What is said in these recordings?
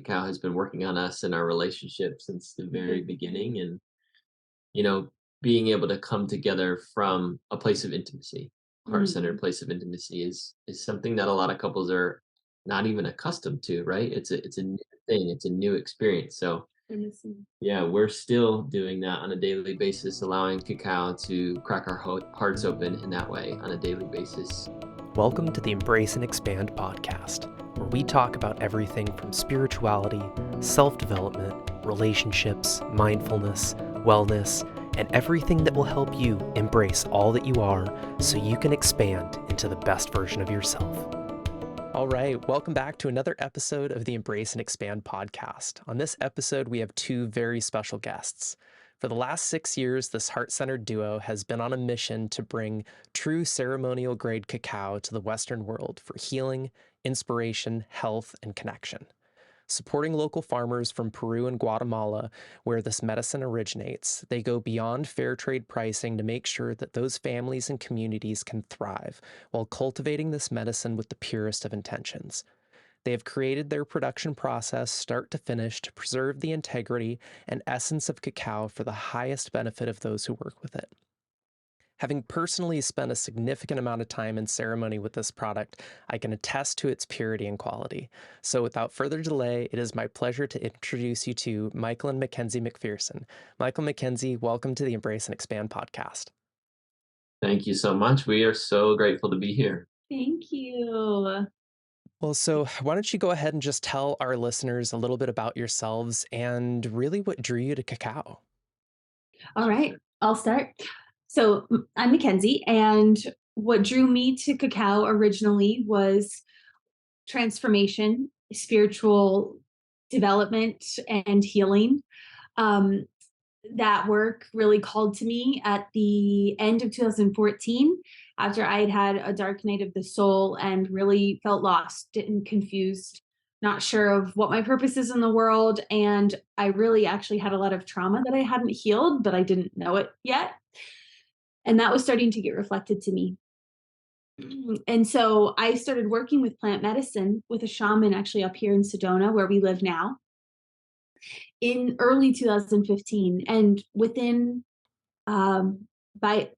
cacao has been working on us and our relationship since the very Mhm. beginning. And, you know, being able to come together from a place of intimacy, heart-centered Mhm. place of intimacy is something that a lot of couples are not even accustomed to, right? It's a new thing, it's a new experience. So Innocent. yeah, we're still doing that on a daily basis, allowing cacao to crack our hearts open in that way on a daily basis. Welcome to the Embrace and Expand podcast, where we talk about everything from spirituality, self development, relationships, mindfulness, wellness, and everything that will help you embrace all that you are so you can expand into the best version of yourself. All right, welcome back to another episode of the Embrace and Expand podcast. On this episode, we have two very special guests. For the last 6 years, this heart-centered duo has been on a mission to bring true ceremonial grade cacao to the Western world for healing, inspiration, health, and connection. Supporting local farmers from Peru and Guatemala, where this medicine originates, they go beyond fair trade pricing to make sure that those families and communities can thrive while cultivating this medicine with the purest of intentions. They have created their production process start to finish to preserve the integrity and essence of cacao for the highest benefit of those who work with it. Having personally spent a significant amount of time in ceremony with this product, I can attest to its purity and quality. So without further delay, it is my pleasure to introduce you to Michael and Mckenzie McPherson. Michael McKenzie, welcome to the Embrace and Expand podcast. Thank you so much. We are so grateful to be here. Thank you. Well, so why don't you go ahead and just tell our listeners a little bit about yourselves and really what drew you to cacao? All right, I'll start. So I'm Mackenzie, and what drew me to cacao originally was transformation, spiritual development, and healing. Um, that work really called to me at the end of 2014 after I had had a dark night of the soul and really felt lost and confused, not sure of what my purpose is in the world. And I really actually had a lot of trauma that I hadn't healed, but I didn't know it yet. And that was starting to get reflected to me. And so I started working with plant medicine with a shaman actually up here in Sedona, where we live now, in early 2015. And um, by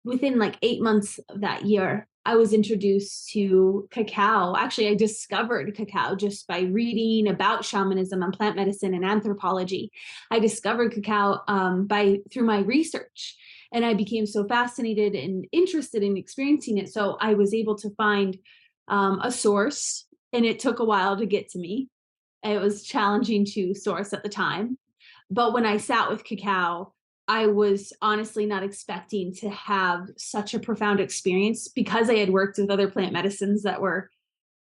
within like 8 months of that year, I was introduced to cacao. Actually, I discovered cacao just by reading about shamanism and plant medicine and anthropology. I discovered cacao by through my research, and I became so fascinated and interested in experiencing it. So I was able to find a source, and it took a while to get to me. It was challenging to source at the time, but when I sat with cacao, I was honestly not expecting to have such a profound experience because I had worked with other plant medicines that were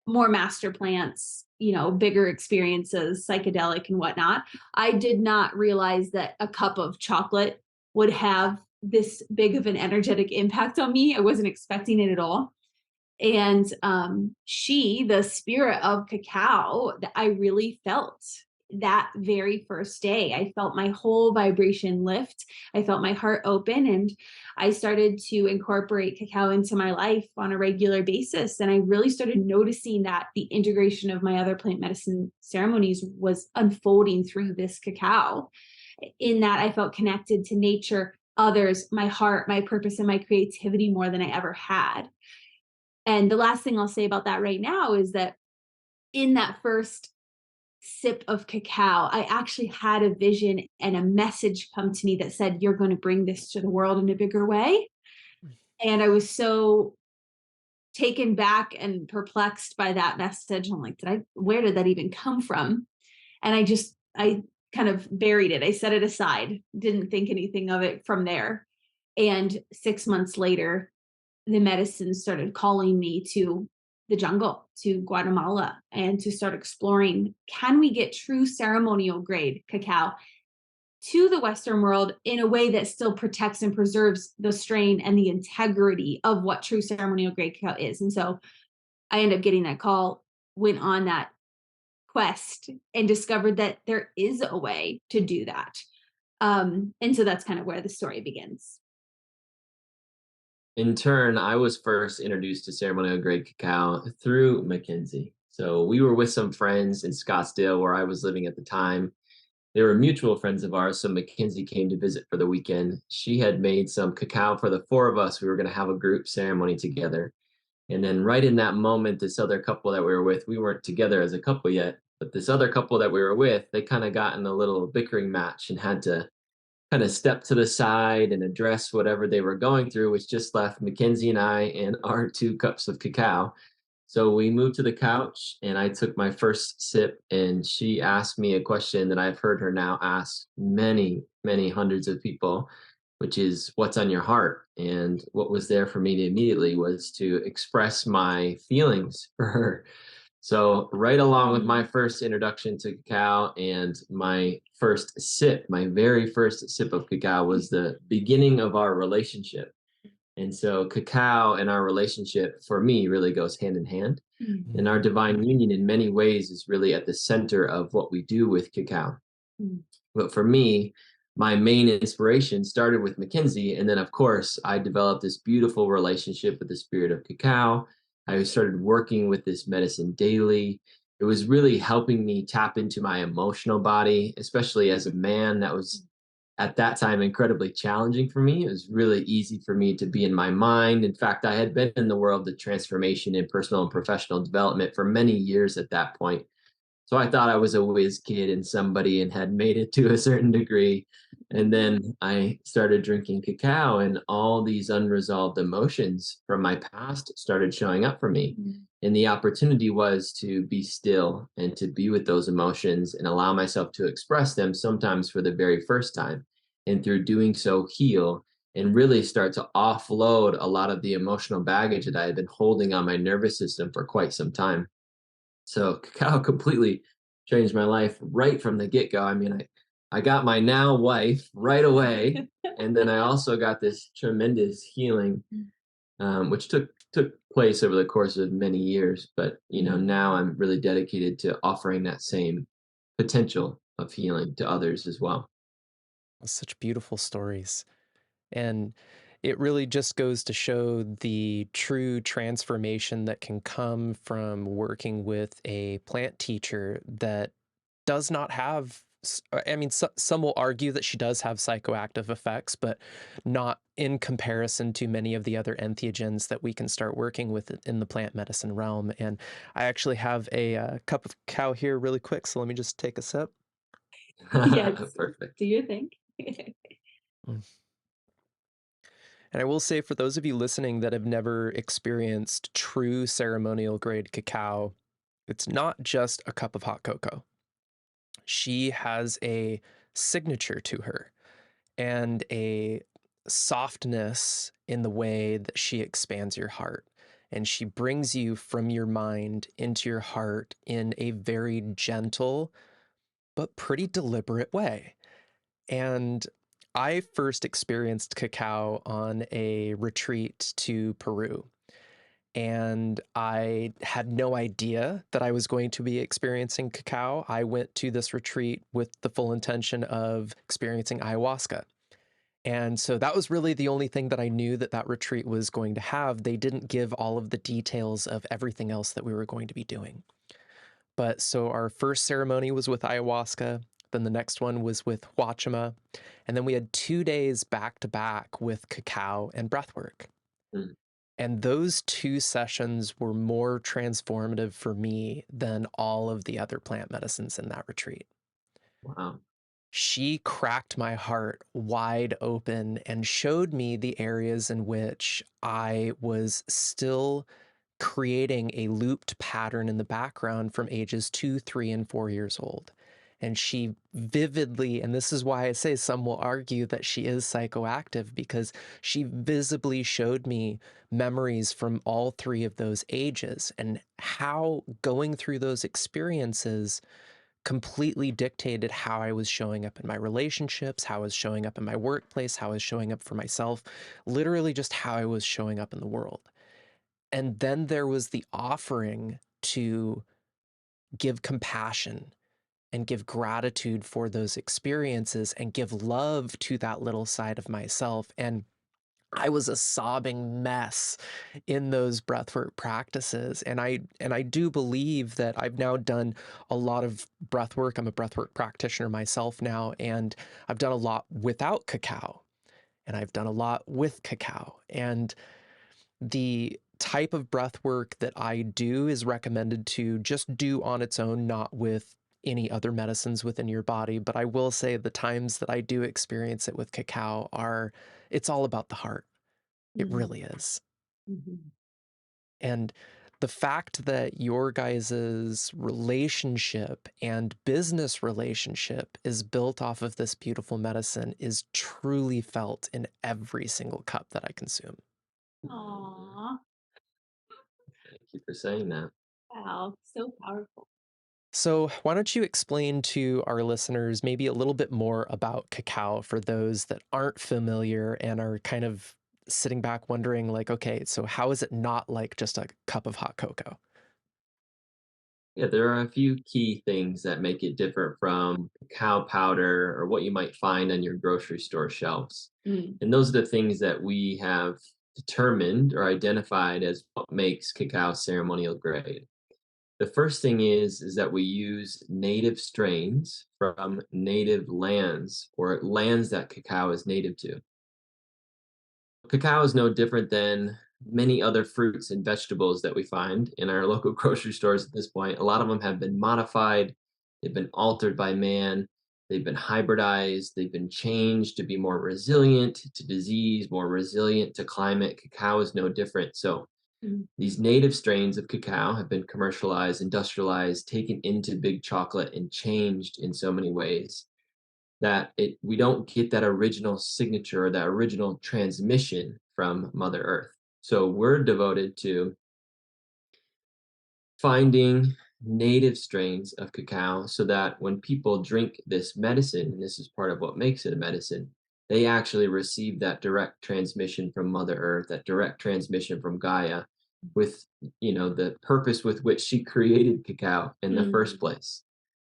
more master plants, bigger experiences, psychedelic and whatnot. I did not realize that a cup of chocolate would have this big of an energetic impact on me. I wasn't expecting it at all. And the spirit of cacao, I really felt that very first day. I felt my whole vibration lift. I felt my heart open, and I started to incorporate cacao into my life on a regular basis. And I really started noticing that the integration of my other plant medicine ceremonies was unfolding through this cacao. In that, I felt connected to nature, others, my heart, my purpose, and my creativity more than I ever had. And the last thing I'll say about that right now is that in that first sip of cacao, I actually had a vision and a message come to me that said, "You're going to bring this to the world in a bigger way." And I was so taken back and perplexed by that message. I'm like, where did that even come from? And I kind of buried it. I set it aside, didn't think anything of it from there. And 6 months later, the medicine started calling me to the jungle, to Guatemala, and to start exploring, can we get true ceremonial grade cacao to the Western world in a way that still protects and preserves the strain and the integrity of what true ceremonial grade cacao is. And so I ended up getting that call, went on that quest, and discovered that there is a way to do that. And so that's kind of where the story begins. In turn, I was first introduced to ceremonial grade cacao through Makenzie. So we were with some friends in Scottsdale where I was living at the time. They were mutual friends of ours, so Makenzie came to visit for the weekend. She had made some cacao for the four of us. We were going to have a group ceremony together. And then right in that moment, this other couple that we were with, we weren't together as a couple yet, but this other couple that we were with, they kind of got in a little bickering match and had to kind of step to the side and address whatever they were going through, which just left Makenzie and I and our 2 cups of cacao. So we moved to the couch and I took my first sip, and she asked me a question that I've heard her now ask many, many hundreds of people, which is, what's on your heart? And what was there for me to immediately was to express my feelings for her. So right along with my first introduction to cacao and my first sip, my very first sip of cacao was the beginning of our relationship. And so cacao and our relationship for me really goes hand in hand. Mm. And our divine union in many ways is really at the center of what we do with cacao. Mm. But for me, my main inspiration started with Makenzie. And then, of course, I developed this beautiful relationship with the spirit of cacao. I started working with this medicine daily. It was really helping me tap into my emotional body, especially as a man. That was at that time incredibly challenging for me. It was really easy for me to be in my mind. In fact, I had been in the world of transformation and personal and professional development for many years at that point. So I thought I was a whiz kid and somebody and had made it to a certain degree. And then I started drinking cacao, and all these unresolved emotions from my past started showing up for me. And the opportunity was to be still and to be with those emotions and allow myself to express them, sometimes for the very first time. And through doing so, heal and really start to offload a lot of the emotional baggage that I had been holding on my nervous system for quite some time. So cacao completely changed my life right from the get-go. I mean, I got my now wife right away, and then I also got this tremendous healing, which took place over the course of many years. But now I'm really dedicated to offering that same potential of healing to others as well. Such beautiful stories. And it really just goes to show the true transformation that can come from working with a plant teacher that does not have, I mean, some will argue that she does have psychoactive effects, but not in comparison to many of the other entheogens that we can start working with in the plant medicine realm. And I actually have a cup of cacao here really quick, so let me just take a sip. Yes. Perfect. Do you think? Mm. And I will say, for those of you listening that have never experienced true ceremonial grade cacao, it's not just a cup of hot cocoa. She has a signature to her and a softness in the way that she expands your heart. And she brings you from your mind into your heart in a very gentle but pretty deliberate way. And I first experienced cacao on a retreat to Peru. And I had no idea that I was going to be experiencing cacao. I went to this retreat with the full intention of experiencing ayahuasca. And so that was really the only thing that I knew that that retreat was going to have. They didn't give all of the details of everything else that we were going to be doing. But so our first ceremony was with ayahuasca. Then the next one was with Huachuma. And then we had 2 days back to back with cacao and breathwork. Mm. And those 2 sessions were more transformative for me than all of the other plant medicines in that retreat. Wow. She cracked my heart wide open and showed me the areas in which I was still creating a looped pattern in the background from ages 2, 3, and 4 years old. And she vividly, and this is why I say some will argue that she is psychoactive, because she visibly showed me memories from all 3 of those ages and how going through those experiences completely dictated how I was showing up in my relationships, how I was showing up in my workplace, how I was showing up for myself, literally just how I was showing up in the world. And then there was the offering to give compassion and give gratitude for those experiences and give love to that little side of myself. And I was a sobbing mess in those breathwork practices. And I do believe that I've now done a lot of breathwork. I'm a breathwork practitioner myself now, and I've done a lot without cacao, and I've done a lot with cacao. And the type of breath work that I do is recommended to just do on its own, not with any other medicines within your body. But I will say the times that I do experience it with cacao it's all about the heart. It Mm-hmm. really is. Mm-hmm. And the fact that your guys' relationship and business relationship is built off of this beautiful medicine is truly felt in every single cup that I consume. Aww. Thank you for saying that. Wow. So powerful. So, why don't you explain to our listeners maybe a little bit more about cacao for those that aren't familiar and are kind of sitting back wondering, like, okay, so how is it not like just a cup of hot cocoa? Yeah, there are a few key things that make it different from cacao powder or what you might find on your grocery store shelves. Mm. And those are the things that we have determined or identified as what makes cacao ceremonial grade. The first thing is that we use native strains from native lands or lands that cacao is native to. Cacao is no different than many other fruits and vegetables that we find in our local grocery stores at this point. A lot of them have been modified, they've been altered by man, they've been hybridized, they've been changed to be more resilient to disease, more resilient to climate. Cacao is no different. So Mm. these native strains of cacao have been commercialized, industrialized, taken into big chocolate, and changed in so many ways that we don't get that original signature or that original transmission from Mother Earth. So we're devoted to finding native strains of cacao so that when people drink this medicine, and this is part of what makes it a medicine, they actually receive that direct transmission from Mother Earth, that direct transmission from Gaia with, the purpose with which she created cacao in the first place.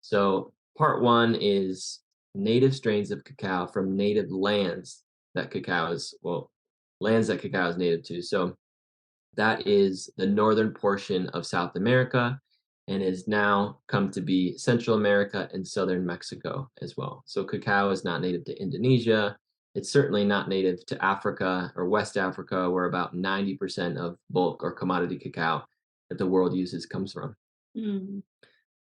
So part one is native strains of cacao from native lands that cacao is, well, lands that cacao is native to. So that is the northern portion of South America and is now come to be Central America and southern Mexico as well. So cacao is not native to Indonesia. It's certainly not native to Africa or West Africa, where about 90% of bulk or commodity cacao that the world uses comes from. Mm.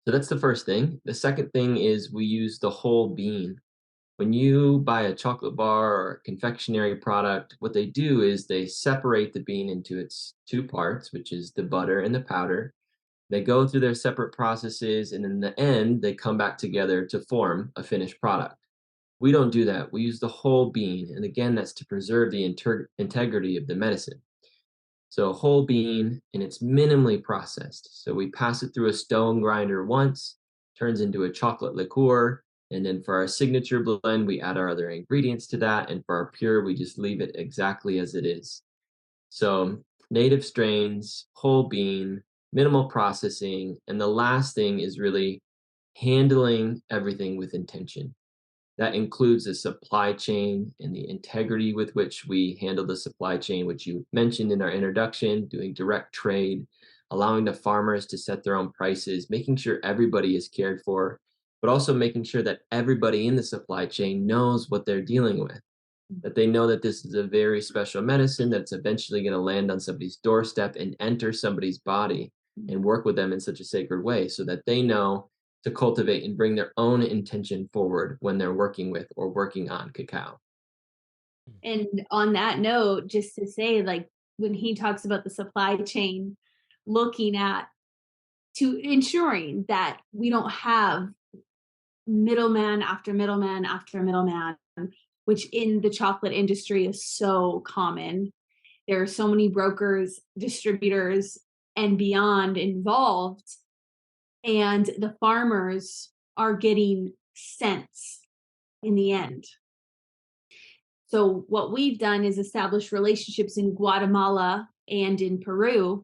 So that's the first thing. The second thing is we use the whole bean. When you buy a chocolate bar or a confectionery product, what they do is they separate the bean into its two parts, which is the butter and the powder. They go through their separate processes, and in the end, they come back together to form a finished product. We don't do that. We use the whole bean. And again, that's to preserve the integrity of the medicine. So whole bean, and it's minimally processed. So we pass it through a stone grinder once, turns into a chocolate liqueur. And then for our signature blend, we add our other ingredients to that. And for our pure, we just leave it exactly as it is. So native strains, whole bean, minimal processing. And the last thing is really handling everything with intention. That includes the supply chain and the integrity with which we handle the supply chain, which you mentioned in our introduction, doing direct trade, allowing the farmers to set their own prices, making sure everybody is cared for, but also making sure that everybody in the supply chain knows what they're dealing with, that they know that this is a very special medicine that's eventually going to land on somebody's doorstep and enter somebody's body and work with them in such a sacred way so that they know to cultivate and bring their own intention forward when they're working with or working on cacao. And on that note, just to say, like, when he talks about the supply chain, looking at to ensuring that we don't have middleman after middleman after middleman, which in the chocolate industry is so common. There are so many brokers, distributors, and beyond involved, and the farmers are getting cents in the end. So what we've done is establish relationships in Guatemala and in Peru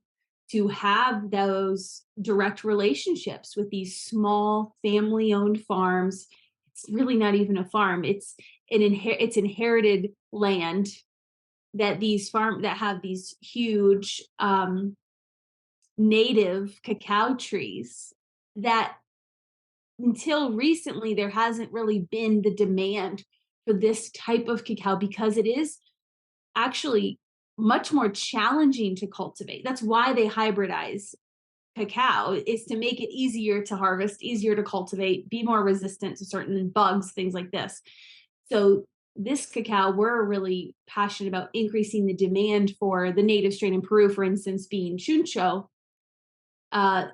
to have those direct relationships with these small family-owned farms. It's really not even a farm. It's inherited land that that have these huge native cacao trees, that until recently there hasn't really been the demand for this type of cacao, because it is actually much more challenging to cultivate. That's why they hybridize cacao, is to make it easier to harvest, easier to cultivate, be more resistant to certain bugs, things like this. So this cacao, we're really passionate about increasing the demand for the native strain in Peru, for instance, being chuncho.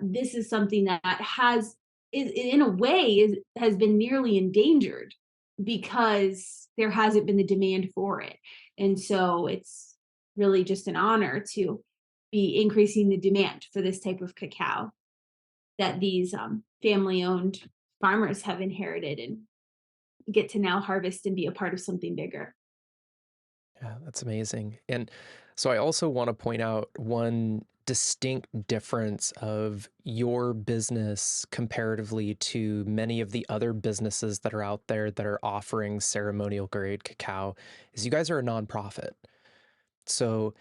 This is something that is in a way has been nearly endangered because there hasn't been the demand for it. And so it's really just an honor to be increasing the demand for this type of cacao that these family-owned farmers have inherited and get to now harvest and be a part of something bigger. Yeah, that's amazing. And so I also want to point out one distinct difference of your business comparatively to many of the other businesses that are out there that are offering ceremonial grade cacao is you guys are a nonprofit. So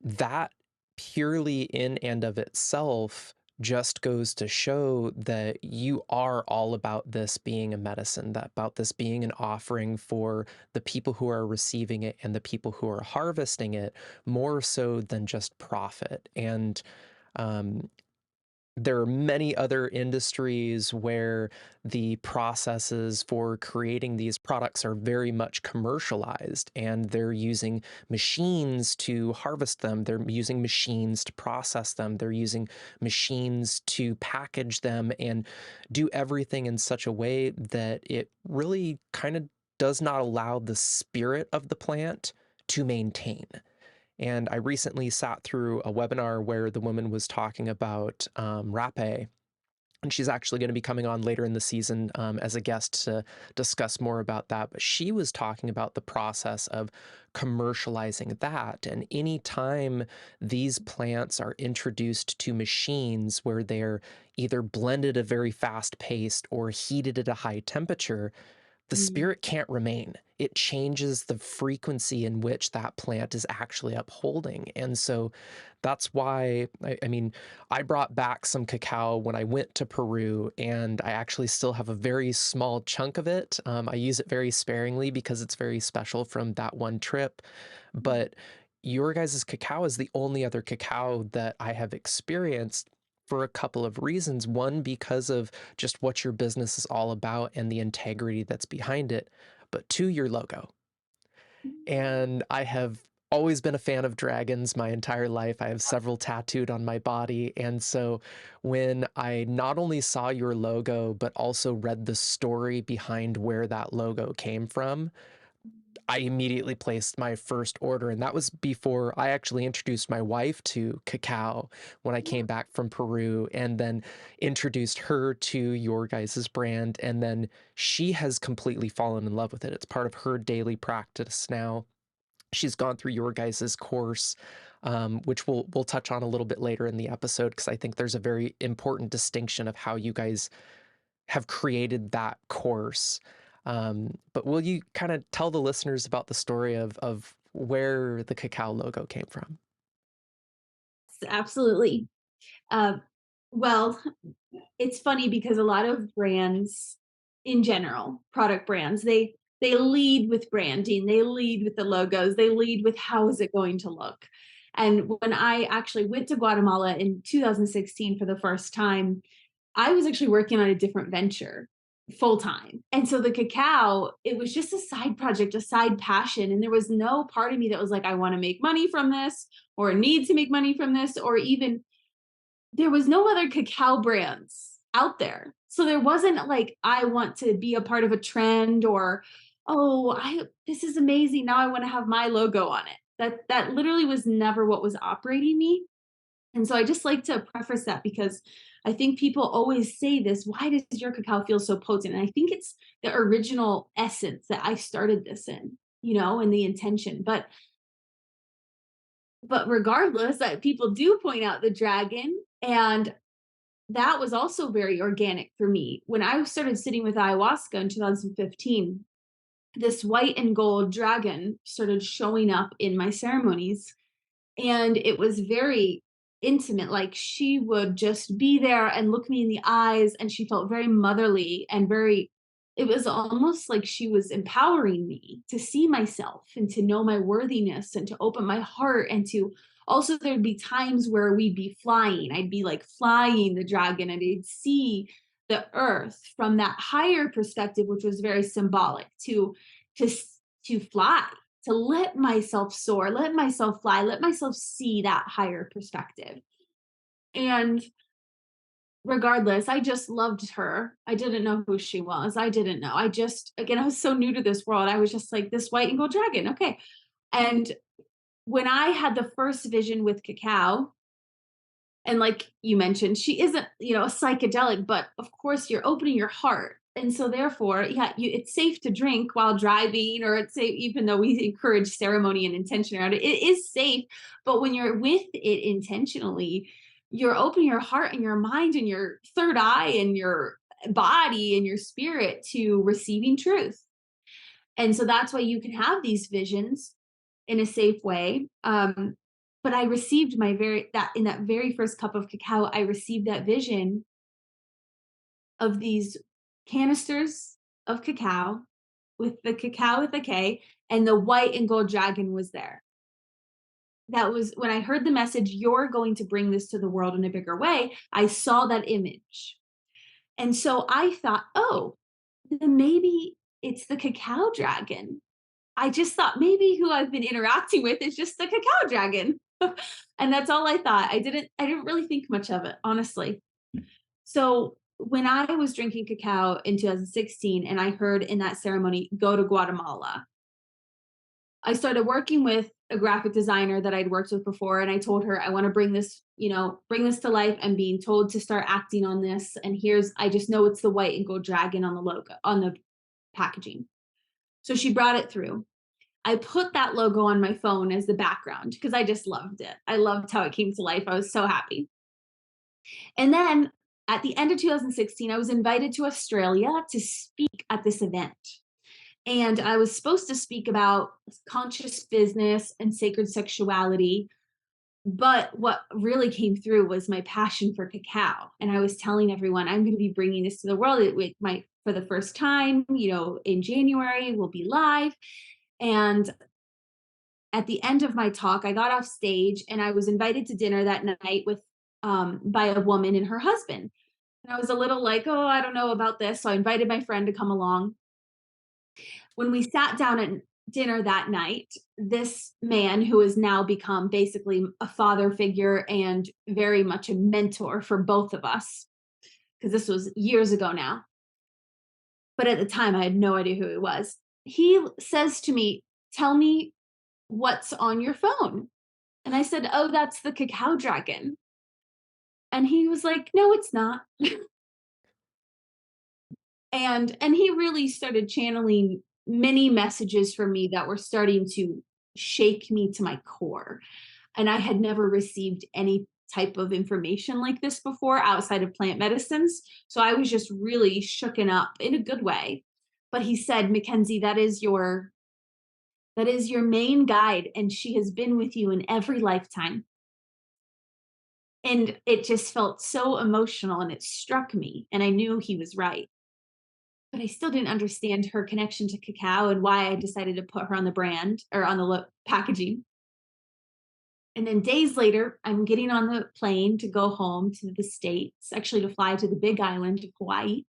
that purely in and of itself just goes to show that you are all about this being a medicine, that about this being an offering for the people who are receiving it and the people who are harvesting it, more so than just profit. And um, there are many other industries where the processes for creating these products are very much commercialized, and they're using machines to harvest them. They're using machines to process them. They're using machines to package them and do everything in such a way that it really kind of does not allow the spirit of the plant to maintain. And I recently sat through a webinar where the woman was talking about rapé, and she's actually going to be coming on later in the season as a guest to discuss more about that. But she was talking about the process of commercializing that. And anytime these plants are introduced to machines where they're either blended at a very fast pace or heated at a high temperature, the Mm. spirit can't remain. It changes the frequency in which that plant is actually upholding. And so that's why, I mean, I brought back some cacao when I went to Peru, and I actually still have a very small chunk of it. I use it very sparingly because it's very special from that one trip. But your guys' cacao is the only other cacao that I have experienced for a couple of reasons. One, because of just what your business is all about and the integrity that's behind it. But two, your logo. And I have always been a fan of dragons my entire life. I have several tattooed on my body. And so when I not only saw your logo, but also read the story behind where that logo came from, I immediately placed my first order. And that was before I actually introduced my wife to cacao when I came back from Peru, and then introduced her to your guys' brand. And then she has completely fallen in love with it. It's part of her daily practice now. She's gone through your guys' course, which we'll touch on a little bit later in the episode, because I think there's a very important distinction of how you guys have created that course. But will you kind of tell the listeners about the story of where the cacao logo came from? Absolutely. Uh, well, it's funny because a lot of brands in general, product brands, they lead with branding, they lead with the logos, they lead with how is it going to look. And when I actually went to Guatemala in 2016 for the first time, I was actually working on a different venture full time. And so the cacao, it was just a side project, a side passion. And there was no part of me that was like, I want to make money from this or need to make money from this, or even there was no other cacao brands out there. So there wasn't like, I want to be a part of a trend, or, oh, this is amazing. Now I want to have my logo on it. That literally was never what was operating me. And so I just like to preface that because I think people always say this, why does your cacao feel so potent? And I think it's the original essence that I started this in, and the intention. But regardless, people do point out the dragon, and that was also very organic for me. When I started sitting with ayahuasca in 2015, this white and gold dragon started showing up in my ceremonies. And it was very intimate. Like she would just be there and look me in the eyes, and she felt very motherly and very, it was almost like she was empowering me to see myself and to know my worthiness and to open my heart. And to also, there'd be times where we'd be flying. I'd be like flying the dragon, and I'd see the earth from that higher perspective, which was very symbolic to to fly, to let myself soar, let myself fly, let myself see that higher perspective. And regardless, I just loved her. I didn't know who she was. I didn't know. I just, again, I was so new to this world. I was just like, this white and gold dragon. Okay. And when I had the first vision with CACAO, and like you mentioned, she isn't, a psychedelic, but of course you're opening your heart. And so therefore, yeah, it's safe to drink while driving, or it's safe, even though we encourage ceremony and intention around it, it is safe. But when you're with it intentionally, you're opening your heart and your mind and your third eye and your body and your spirit to receiving truth. And so that's why you can have these visions in a safe way. But I received that in that very first cup of CACAO, I received that vision of these canisters of CACAO with the CACAO with a K, and the white and gold dragon was there. That was when I heard the message, you're going to bring this to the world in a bigger way. I saw that image. And so I thought, oh, then maybe it's the CACAO dragon. I just thought maybe who I've been interacting with is just the CACAO dragon. And that's all I thought. I didn't really think much of it, honestly. So when I was drinking CACAO in 2016 and I heard in that ceremony, go to Guatemala, I started working with a graphic designer that I'd worked with before. And I told her, I want to bring this to life. I'm being told to start acting on this. And I just know it's the white and gold dragon on the logo, on the packaging. So she brought it through. I put that logo on my phone as the background because I just loved it. I loved how it came to life. I was so happy. And then at the end of 2016, I was invited to Australia to speak at this event. And I was supposed to speak about conscious business and sacred sexuality. But what really came through was my passion for CACAO. And I was telling everyone, I'm going to be bringing this to the world. For the first time, in January, we'll be live. And at the end of my talk, I got off stage and I was invited to dinner that night by a woman and her husband. And I was a little like, oh, I don't know about this. So I invited my friend to come along. When we sat down at dinner that night, this man who has now become basically a father figure and very much a mentor for both of us, because this was years ago now. But at the time, I had no idea who he was. He says to me, tell me what's on your phone. And I said, oh, that's the CACAO dragon. And he was like, no, it's not. and he really started channeling many messages for me that were starting to shake me to my core. And I had never received any type of information like this before outside of plant medicines. So I was just really shooken up in a good way. But he said, Makenzie, that is your main guide, and she has been with you in every lifetime. And it just felt so emotional, and it struck me, and I knew he was right. But I still didn't understand her connection to CACAO and why I decided to put her on the brand or on the packaging. And then days later, I'm getting on the plane to go home to the States, actually to fly to the Big Island of Hawaii.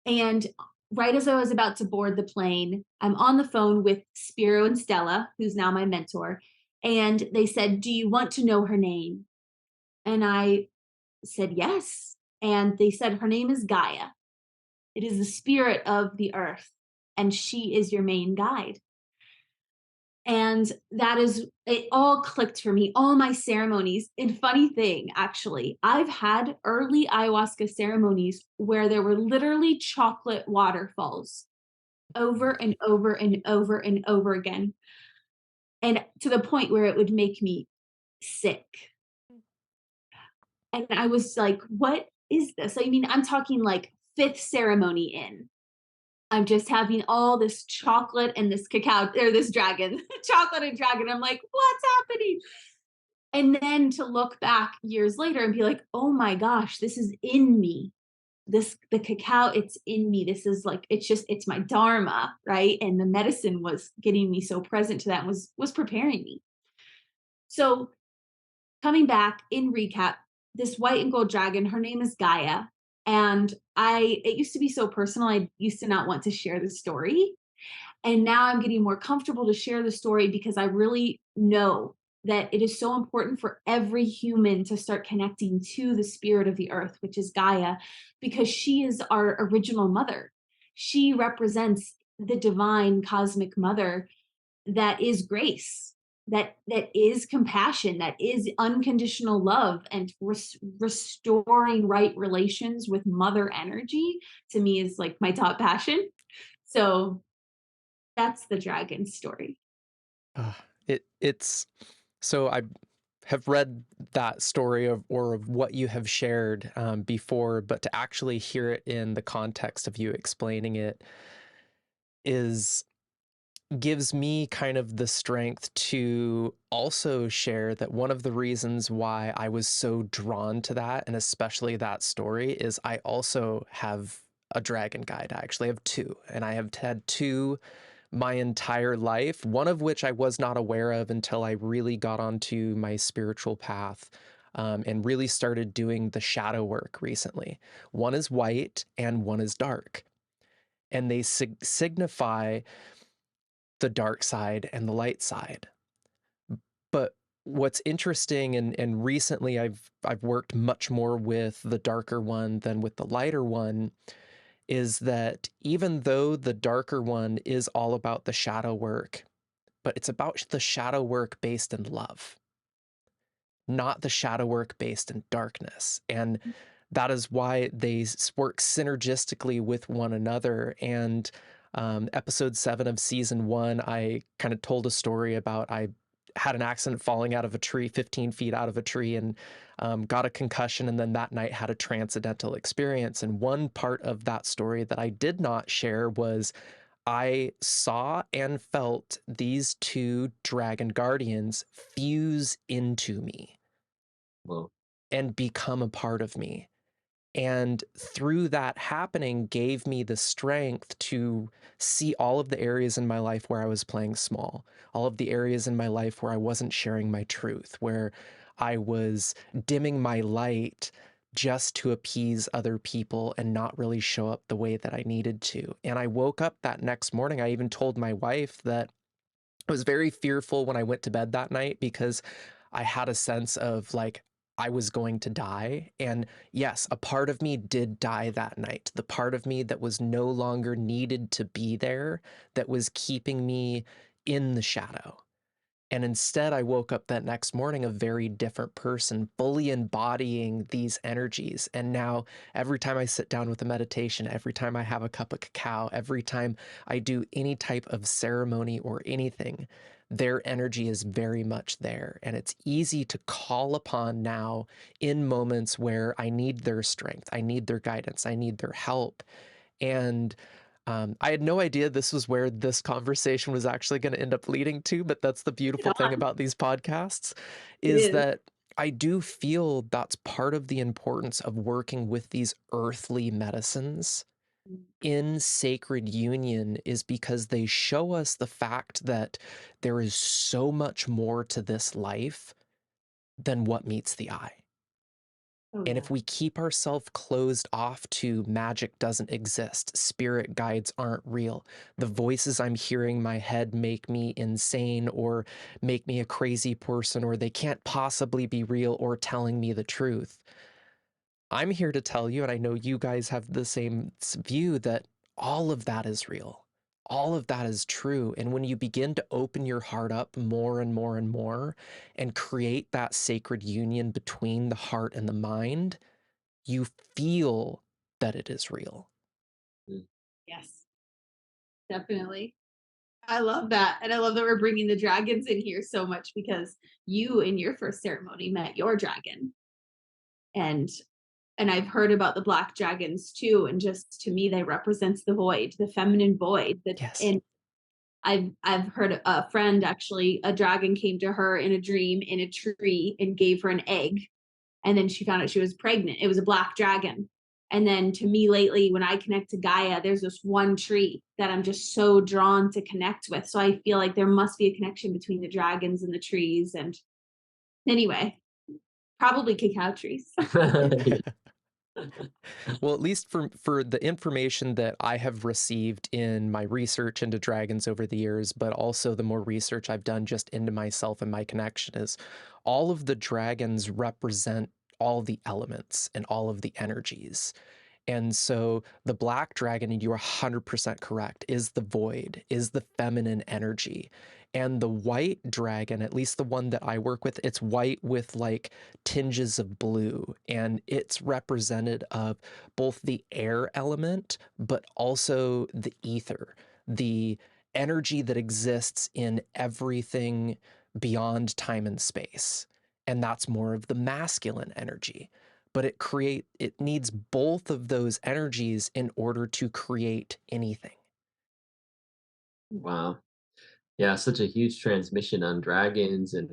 And right as I was about to board the plane, I'm on the phone with Spiro and Stella, who's now my mentor. And they said, do you want to know her name? And I said, yes. And they said, her name is Gaia. It is the spirit of the earth, and she is your main guide. And it all clicked for me, all my ceremonies. And funny thing, actually, I've had early ayahuasca ceremonies where there were literally chocolate waterfalls over and over and over and over again. And to the point where it would make me sick. And I was like, what is this? I mean, I'm talking like fifth ceremony in. I'm just having all this chocolate and this cacao, or this dragon, chocolate and dragon. I'm like, what's happening? And then to look back years later and be like, oh my gosh, this is in me. The cacao, it's in me. This is like, it's my dharma, right? And the medicine was getting me so present to that and was preparing me. So coming back in recap, this white and gold dragon, her name is Gaia. And it used to be so personal. I used to not want to share the story. And now I'm getting more comfortable to share the story because I really know that it is so important for every human to start connecting to the spirit of the earth, which is Gaia, because she is our original mother. She represents the divine cosmic mother that is grace, that is compassion, that is unconditional love, and restoring right relations with mother energy to me is like my top passion. So that's the dragon story. It's so I have read that story of what you have shared before, but to actually hear it in the context of you explaining it gives me kind of the strength to also share that one of the reasons why I was so drawn to that, and especially that story, is I also have a dragon guide. I actually have two, and I have had two my entire life, one of which I was not aware of until I really got onto my spiritual path and really started doing the shadow work recently. One is white and one is dark, and they signify the dark side and the light side. But what's interesting, and recently I've worked much more with the darker one than with the lighter one, is that even though the darker one is all about the shadow work, but it's about the shadow work based in love, not the shadow work based in darkness. And that is why they work synergistically with one another. And episode 7 of season 1, I kind of told a story about I had an accident falling out of a tree, 15 feet out of a tree, and got a concussion. And then that night had a transcendental experience. And one part of that story that I did not share was I saw and felt these two dragon guardians fuse into me Well, and become a part of me. And through that happening gave me the strength to see all of the areas in my life where I was playing small, all of the areas in my life where I wasn't sharing my truth, where I was dimming my light just to appease other people and not really show up the way that I needed to. And I woke up that next morning. I even told my wife that I was very fearful when I went to bed that night because I had a sense of like I was going to die. And yes, a part of me did die that night. The part of me that was no longer needed to be there, that was keeping me in the shadow. And instead, I woke up that next morning a very different person, fully embodying these energies. And now, every time I sit down with a meditation, every time I have a cup of cacao, every time I do any type of ceremony or anything, their energy is very much there. And it's easy to call upon now in moments where I need their strength, I need their guidance, I need their help. And I had no idea this was where this conversation was actually going to end up leading to, but that's the beautiful thing about these podcasts It is is. that I do feel that's part of the importance of working with these earthly medicines in sacred union is because they show us the fact that there is so much more to this life than what meets the eye. Oh, And yeah. if we keep ourselves closed off to magic doesn't exist, spirit guides aren't real, the voices I'm hearing in my head make me insane or make me a crazy person, or they can't possibly be real or telling me the truth. I'm here to tell you, and I know you guys have the same view, that all of that is real. All of that is true. And when you begin to open your heart up more and more and more and create that sacred union between the heart and the mind, you feel that it is real. mm, Yes, definitely. I love that. And I love that we're bringing the dragons in here so much because you in your first ceremony met your dragon. And and I've heard about the black dragons too. And just to me, they represents the void, the feminine void. Yes. And I've heard a friend, actually, a dragon came to her in a dream in a tree and gave her an egg. And then she found out she was pregnant. It was a black dragon. And then to me lately, when I connect to Gaia, there's this one tree that I'm just so drawn to connect with. So I feel like there must be a connection between the dragons and the trees. And anyway, probably cacao trees. Well, at least for the information that I have received in my research into dragons over the years, but also the more research I've done just into myself and my connection, is all of the dragons represent all the elements and all of the energies. And so the black dragon, and you're 100% correct, is the void, is the feminine energy. And the white dragon, at least the one that I work with, it's white with like tinges of blue. And it's represented of both the air element, but also the ether, the energy that exists in everything beyond time and space. And that's more of the masculine energy, but it needs both of those energies in order to create anything. Wow. Yeah, such a huge transmission on dragons. And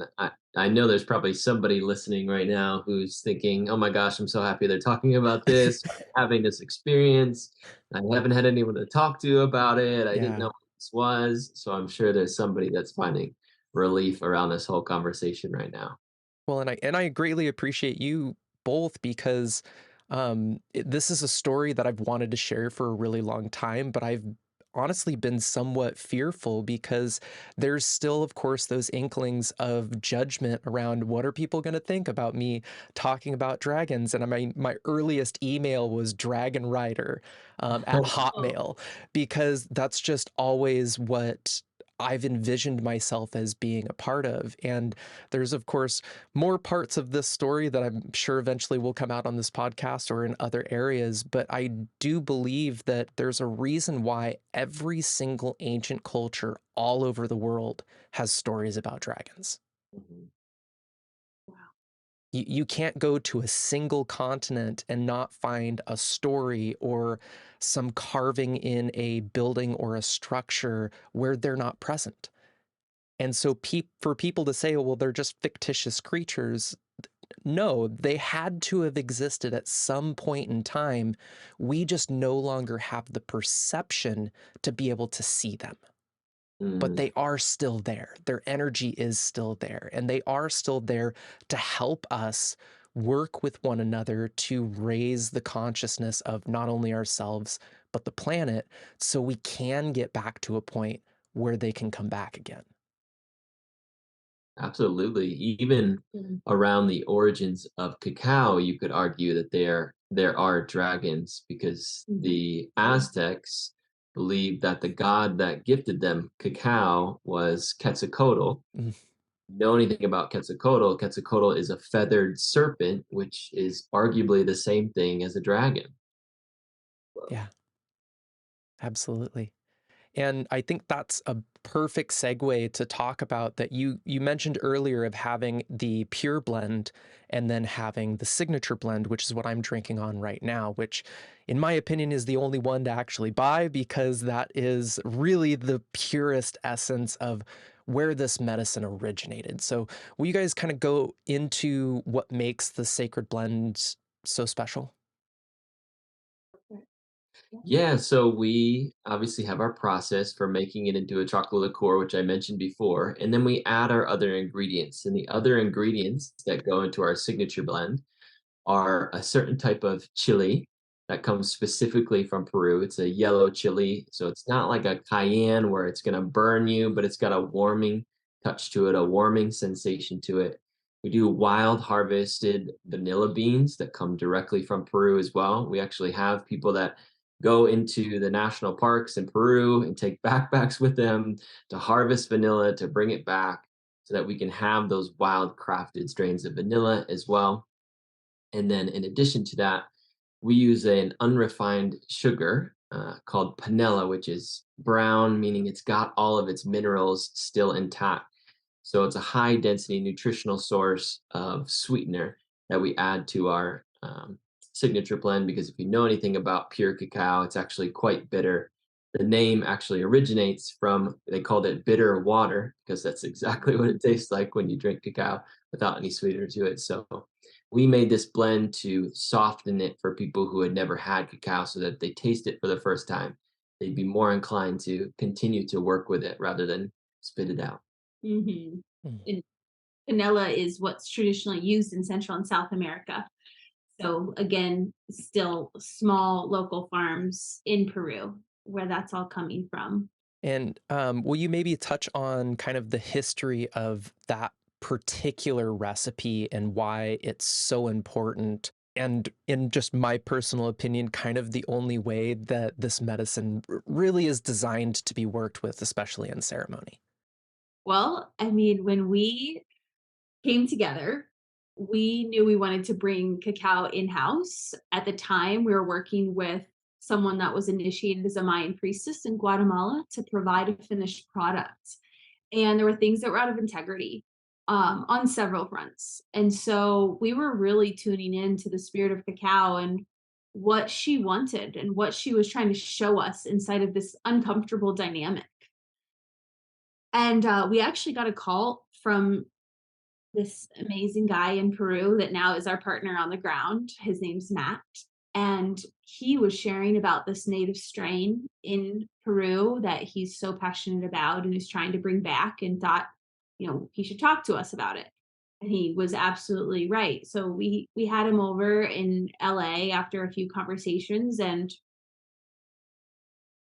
I know there's probably somebody listening right now who's thinking, oh my gosh, I'm so happy they're talking about this, having this experience. I haven't had anyone to talk to about it. I didn't know Yeah. what this was. So I'm sure there's somebody that's finding relief around this whole conversation right now. Well, and I greatly appreciate you both, because this is a story that I've wanted to share for a really long time, but I've honestly been somewhat fearful because there's still, of course, those inklings of judgment around what are people going to think about me talking about dragons. And I mean, my earliest email was Dragon Rider at Hotmail, because that's just always what I've envisioned myself as being a part of. And there's, of course, more parts of this story that I'm sure eventually will come out on this podcast or in other areas. But I do believe that there's a reason why every single ancient culture all over the world has stories about dragons. Mhm. You can't go to a single continent and not find a story or some carving in a building or a structure where they're not present. And so for people to say, oh, well, they're just fictitious creatures, no, they had to have existed at some point in time. We just no longer have the perception to be able to see them. But Mm, they are still there. Their energy is still there. And they are still there to help us work with one another to raise the consciousness of not only ourselves, but the planet, so we can get back to a point where they can come back again. absolutely. Even around the origins of cacao, you could argue that there are dragons because the Aztecs believed that the god that gifted them cacao was Quetzalcoatl. Mm, Know anything about Quetzalcoatl? Quetzalcoatl is a feathered serpent, which is arguably the same thing as a dragon. yeah, absolutely. And I think that's a perfect segue to talk about that you mentioned earlier of having the pure blend and then having the signature blend, which is what I'm drinking on right now, which in my opinion is the only one to actually buy, because that is really the purest essence of where this medicine originated. So will you guys kind of go into what makes the sacred blend so special? Yeah, so we obviously have our process for making it into a chocolate liqueur, which I mentioned before, and then we add our other ingredients. And the other ingredients that go into our signature blend are a certain type of chili that comes specifically from Peru. It's a yellow chili, so it's not like a cayenne where it's going to burn you, but it's got a warming touch to it, a warming sensation to it. We do wild harvested vanilla beans that come directly from Peru as well. We actually have people that go into the national parks in Peru and take backpacks with them to harvest vanilla to bring it back so that we can have those wild crafted strains of vanilla as well. And then in addition to that, we use an unrefined sugar called panela, which is brown, meaning it's got all of its minerals still intact. So it's a high density nutritional source of sweetener that we add to our signature blend because if you know anything about pure cacao, it's actually quite bitter. The name actually originates from, they called it bitter water because that's exactly what it tastes like when you drink cacao without any sweetener to it. So we made this blend to soften it for people who had never had cacao so that they taste it for the first time. They'd be more inclined to continue to work with it rather than spit it out. Mm-hmm. Mm. And vanilla is what's traditionally used in Central and South America. So again, still small local farms in Peru where that's all coming from. And will you maybe touch on kind of the history of that particular recipe and why it's so important? And in just my personal opinion, kind of the only way that this medicine really is designed to be worked with, especially in ceremony. Well, I mean, when we came together, we knew we wanted to bring cacao in-house. At the time, we were working with someone that was initiated as a Mayan priestess in Guatemala to provide a finished product. And there were things that were out of integrity on several fronts. And so we were really tuning in to the spirit of cacao and what she wanted and what she was trying to show us inside of this uncomfortable dynamic. And we actually got a call from this amazing guy in Peru that now is our partner on the ground. His name's Matt. And he was sharing about this native strain in Peru that he's so passionate about and is trying to bring back, and thought, he should talk to us about it. And he was absolutely right. So we had him over in LA after a few conversations, and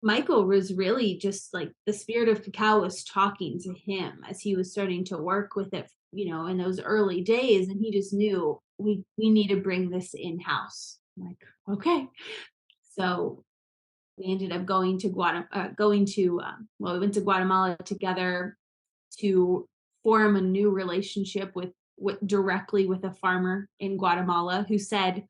Michael was really just like the spirit of cacao was talking to him as he was starting to work with it, in those early days. And he just knew we need to bring this in-house. I'm like, okay. So we ended up going to we went to Guatemala together to form a new relationship directly with a farmer in Guatemala who said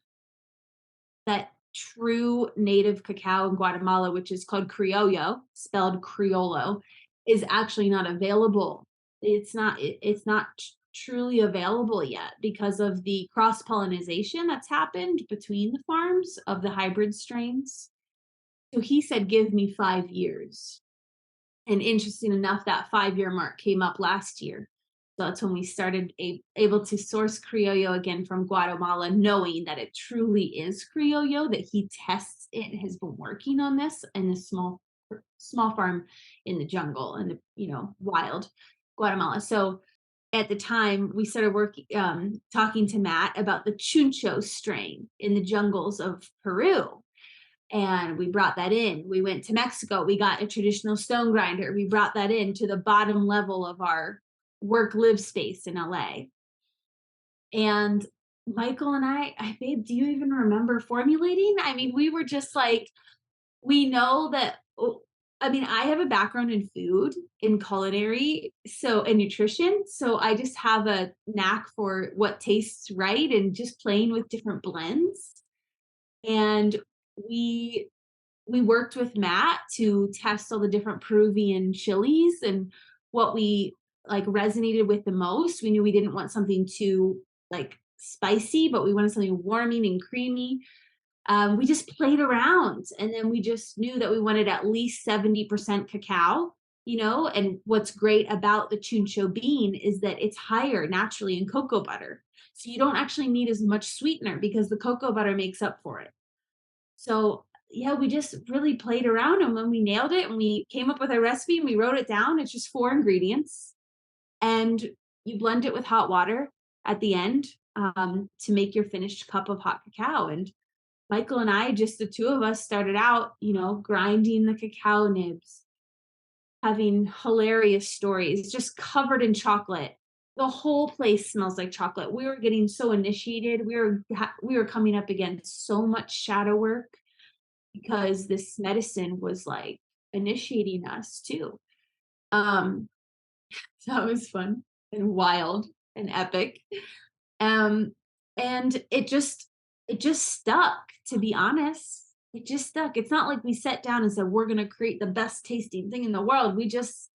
that true native cacao in Guatemala, which is called criollo, spelled criollo, is actually not available. It's not truly available yet because of the cross-pollination that's happened between the farms of the hybrid strains. So he said, give me 5 years. And interesting enough, that 5-year mark came up last year. So that's when we started able to source criollo again from Guatemala, knowing that it truly is criollo, that he tests it and has been working on this in a small farm in the jungle and wild Guatemala. So at the time we started talking to Matt about the chuncho strain in the jungles of Peru. And we brought that in. We went to Mexico. We got a traditional stone grinder. We brought that in to the bottom level of our work-live space in LA. And Michael and babe, do you even remember formulating? I mean, we were just like, we know that, I have a background in food, in culinary, and nutrition. So I just have a knack for what tastes right and just playing with different blends. And we worked with Matt to test all the different Peruvian chilies, and what we resonated with the most. We knew we didn't want something too spicy, but we wanted something warming and creamy. We just played around, and then we just knew that we wanted at least 70% cacao, and what's great about the chuncho bean is that it's higher naturally in cocoa butter. So you don't actually need as much sweetener because the cocoa butter makes up for it. So yeah, we just really played around, and when we nailed it and we came up with a recipe and we wrote it down, it's just 4 ingredients, and you blend it with hot water at the end to make your finished cup of hot cacao. And Michael and I, just the two of us, started out, grinding the cacao nibs, having hilarious stories, just covered in chocolate. The whole place smells like chocolate. We were getting so initiated. We were coming up against so much shadow work because this medicine was initiating us too. So it was fun and wild and epic. And it just stuck, to be honest. It just stuck. It's not like we sat down and said, we're going to create the best tasting thing in the world. We just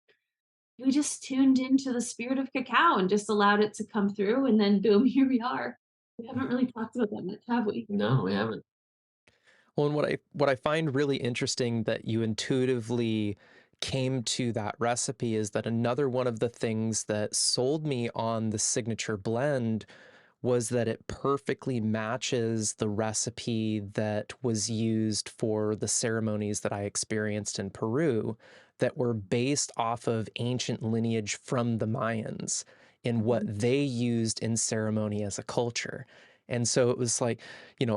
tuned into the spirit of cacao and just allowed it to come through, and then boom, here we are. We haven't really talked about that much, have we? No, we haven't. Well, and what I find really interesting that you intuitively came to that recipe is that another one of the things that sold me on the signature blend was that it perfectly matches the recipe that was used for the ceremonies that I experienced in Peru that were based off of ancient lineage from the Mayans in what Mhm. they used in ceremony as a culture. And so it was like,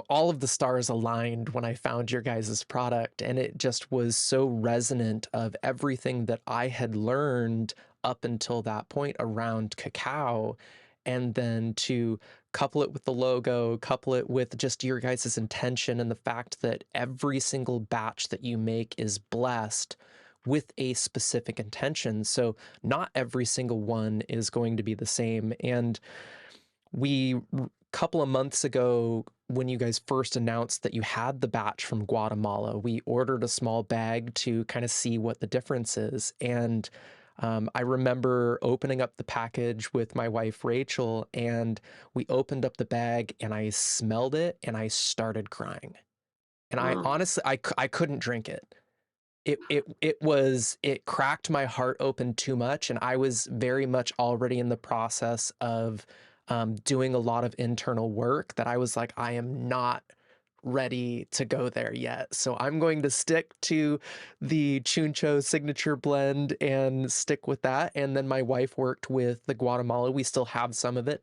all of the stars aligned when I found your guys' product, and it just was so resonant of everything that I had learned up until that point around cacao. And then to couple it with the logo, couple it with just your guys' intention and the fact that every single batch that you make is blessed with a specific intention. So not every single one is going to be the same. And we, a couple of months ago, when you guys first announced that you had the batch from Guatemala, we ordered a small bag to kind of see what the difference is. And I remember opening up the package with my wife, Rachel, and we opened up the bag and I smelled it and I started crying. And I Wow. honestly, I couldn't drink it. It cracked my heart open too much, and I was very much already in the process of doing a lot of internal work that I was like, I am not ready to go there yet. So I'm going to stick to the Chuncho signature blend and stick with that. And then my wife worked with the Guatemala. We still have some of it,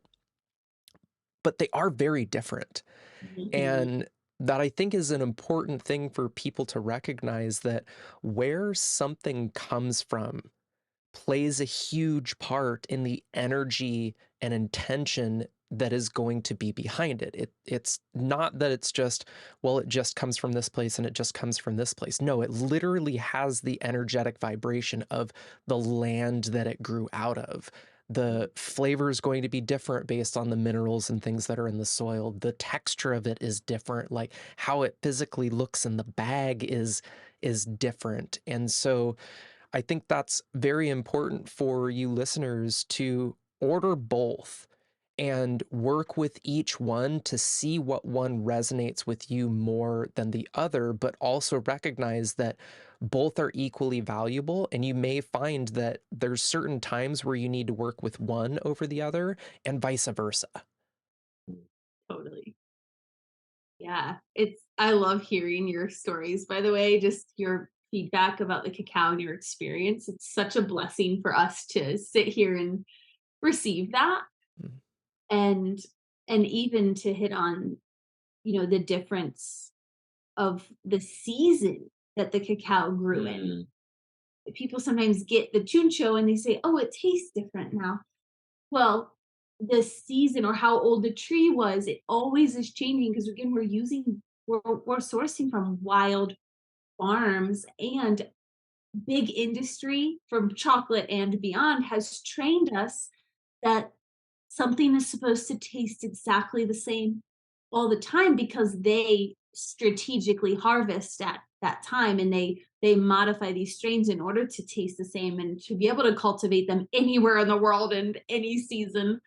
but they are very different. Mhm. And that I think is an important thing for people to recognize, that where something comes from plays a huge part in the energy and intention that is going to be behind it. It's not that it's just, well, it just comes from this place and it just comes from this place. No, it literally has the energetic vibration of the land that it grew out of. The flavor is going to be different based on the minerals and things that are in the soil. The texture of it is different. Like how it physically looks in the bag is different. And so I think that's very important for you listeners to order both and work with each one to see what one resonates with you more than the other, but also recognize that both are equally valuable. And you may find that there's certain times where you need to work with one over the other and vice versa. Totally. Yeah, I love hearing your stories, by the way, just your feedback about the cacao and your experience. It's such a blessing for us to sit here and receive that, Mm. and even to hit on, the difference of the season that the cacao grew in. Mm, People sometimes get the chuncho and they say, "Oh, it tastes different now." Well, the season or how old the tree was, it always is changing because again, we're sourcing from wild farms, and big industry from chocolate and beyond has trained us that something is supposed to taste exactly the same all the time because they strategically harvest at that time, and they modify these strains in order to taste the same and to be able to cultivate them anywhere in the world and any season.